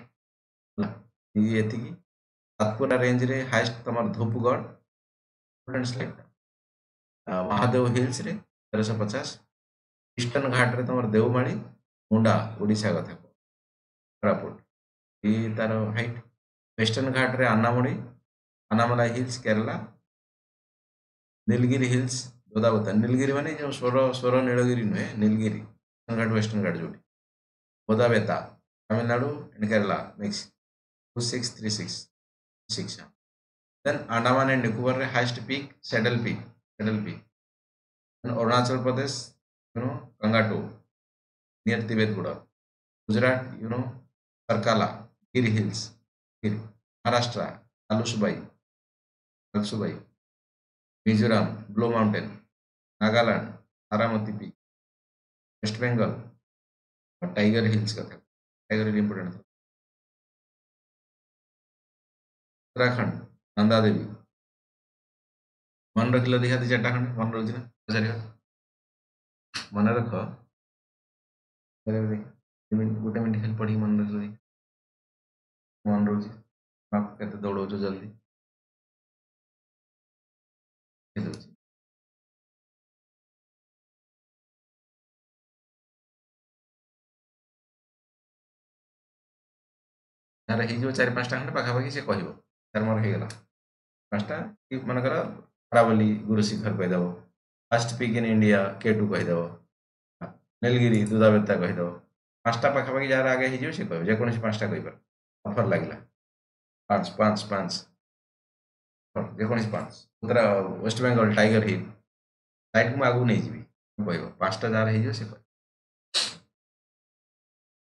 ये सातपुरा रेंज रे हाईएस्ट तमर धूपगढ़ स्टेट महादेव हिल्स रे 1350 ईस्टर्न घाट रे तमर देवमाली मुंडा ओडिशा कथा कोरापुट ये तार हाइट वेस्टर्न घाट रे अनामला हिल्स केरला नीलगिरी हिल्स गोदावता नीलगिरी माने जो स्वर नीलगिरी नुहे नीलगिरी घाट वेस्टर्न घाट जोटी गोदावेता Tamil Nadu and Kerala mix 2636 then Andaman and Nicobar रे highest peak saddle peak Arunachal Pradesh Kangto near Tibet border Gujarat सरकाला Gir hills Maharashtra Kalsubai Mizoram blue mountain Nagaland Saramati peak West Bengal tiger hills कथा tiger hill important Uttarakhand Nanda Devi मन रख देखा दी चार्टा खंड मन रखी ना पचार मन रख गोटे मिनट खाली पढ़ी मन रख मन रोज के दौड़ जल्दी तार हो 4-5टा खंडे पाखापाखि से कह तार मोर होगा 5टा मनकर अरावली गुरु शिखर कहीदेव fast peak in India K2 कहीदेव नीलगिरी दूधावेता कहीदेव 5टा पाखापाखि जार आगे हो सी कह जेकोसी 5टा कहीपर ऑफर लगला 5 जेकोसी 5 उत्तरा वेस्ट बंगाल टाइगर हिल लाइट को आगू नहीं जी कह 5टा जार हो सी कह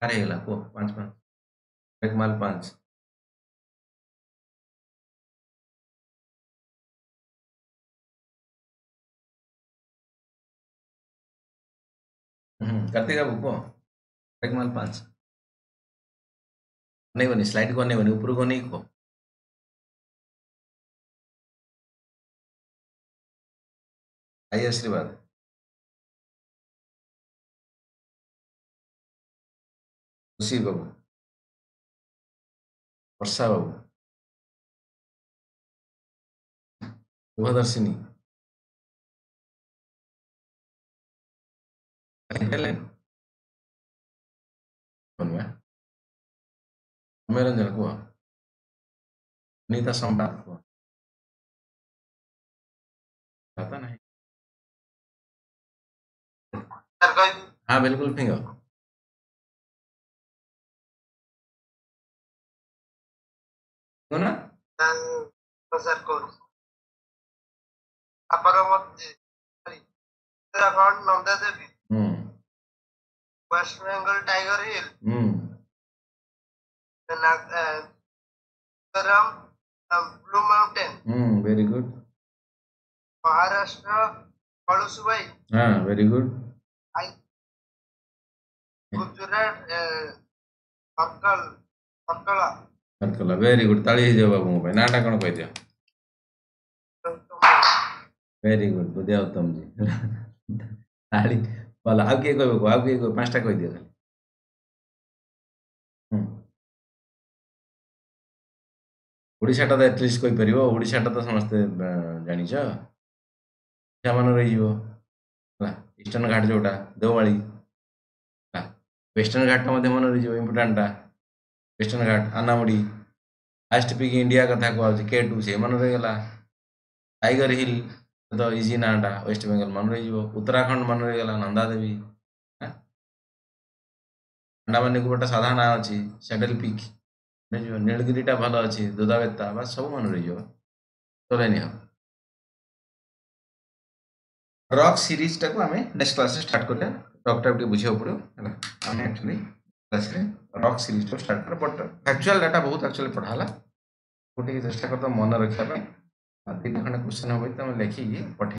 कार होगा कह 5 एकमाल 5 कार्तिक बाबू कह एकमाल 5 नहीं बनी स्लाइड को नहीं बनी ऊपर को नहीं कह आई आशीर्वाद खुशी बाबू वर्षा बाबू शुभदर्शिनी रंजन कह नीता संवाद कह पता नहीं हाँ बिल्कुल फिंगर ना सर को Uttarakhand Nanda Devi West Bengal tiger hill blue mountain very good Maharashtra Kalsubai हाँ वेरी गुड गुजरात सर्कल सर्कला सर्कल वेरी गुड ताली ହେଇଯାଉ ବାବୁଙ୍କ ପାଇଁ ନାଁଟା କ'ଣ କହିଦିଅ वेरी गुड बुधिया उत्तम जी ताली ଭଲ ଆଉ କିଏ କହିବ କୁହ ଆଉ କିଏ କହିବ ପାଞ୍ଚଟା କହିଦିଅ ଖାଲି ଓଡ଼ିଶାଟା ତ ଏଟଲିଷ୍ଟ କହିପାରିବ ଓଡ଼ିଶାଟା ତ ସମସ୍ତେ ଜାଣିଛ ଓଡ଼ିଶା ମନେ ରହିଯିବ ହେଲା ଇଷ୍ଟର୍ଣ୍ଣ ଘାଟ ଯୋଉଟା ଦେଓମାଳି ହେଲା ୱେଷ୍ଟର୍ଣ୍ଣ ଘାଟଟା ମଧ୍ୟ ମନେ ରହିଯିବ ଇମ୍ପୋର୍ଟାଣ୍ଟଟା ୱେଷ୍ଟର୍ଣ୍ଣ ଘାଟ ଆନାମୁଡ଼ି ହାଏଷ୍ଟ ପିକ୍ ଇଣ୍ଡିଆ କଥା କୁହାଯାଉଛି K2 ସେ ମନେ ରହିଗଲା टाइगर हिल तो इजी नाटा वेस्ट बेंगल मन रही उत्तराखंड मन रहीगला नंदा देवी अंडमान निकोबार साधा ना अच्छी सेडल पिक नीलगिरीटा भल अच्छी दुधाबेता बस सब मन रही चलेनि रॉक सीरीज टाको आमे नेक्स्ट क्लास स्टार्ट करले रॉक टाइप बुझे पड़ो आमे एक्चुअली क्लास रे रॉक सीरीज तो स्टार्ट कर बट फैक्चुअल डाटा बहुत एक्चुअली पढ़ाला गोटे चेष्टा कर मन रखा तीन खंड क्वेश्चन हम तुम लिखिकी पठे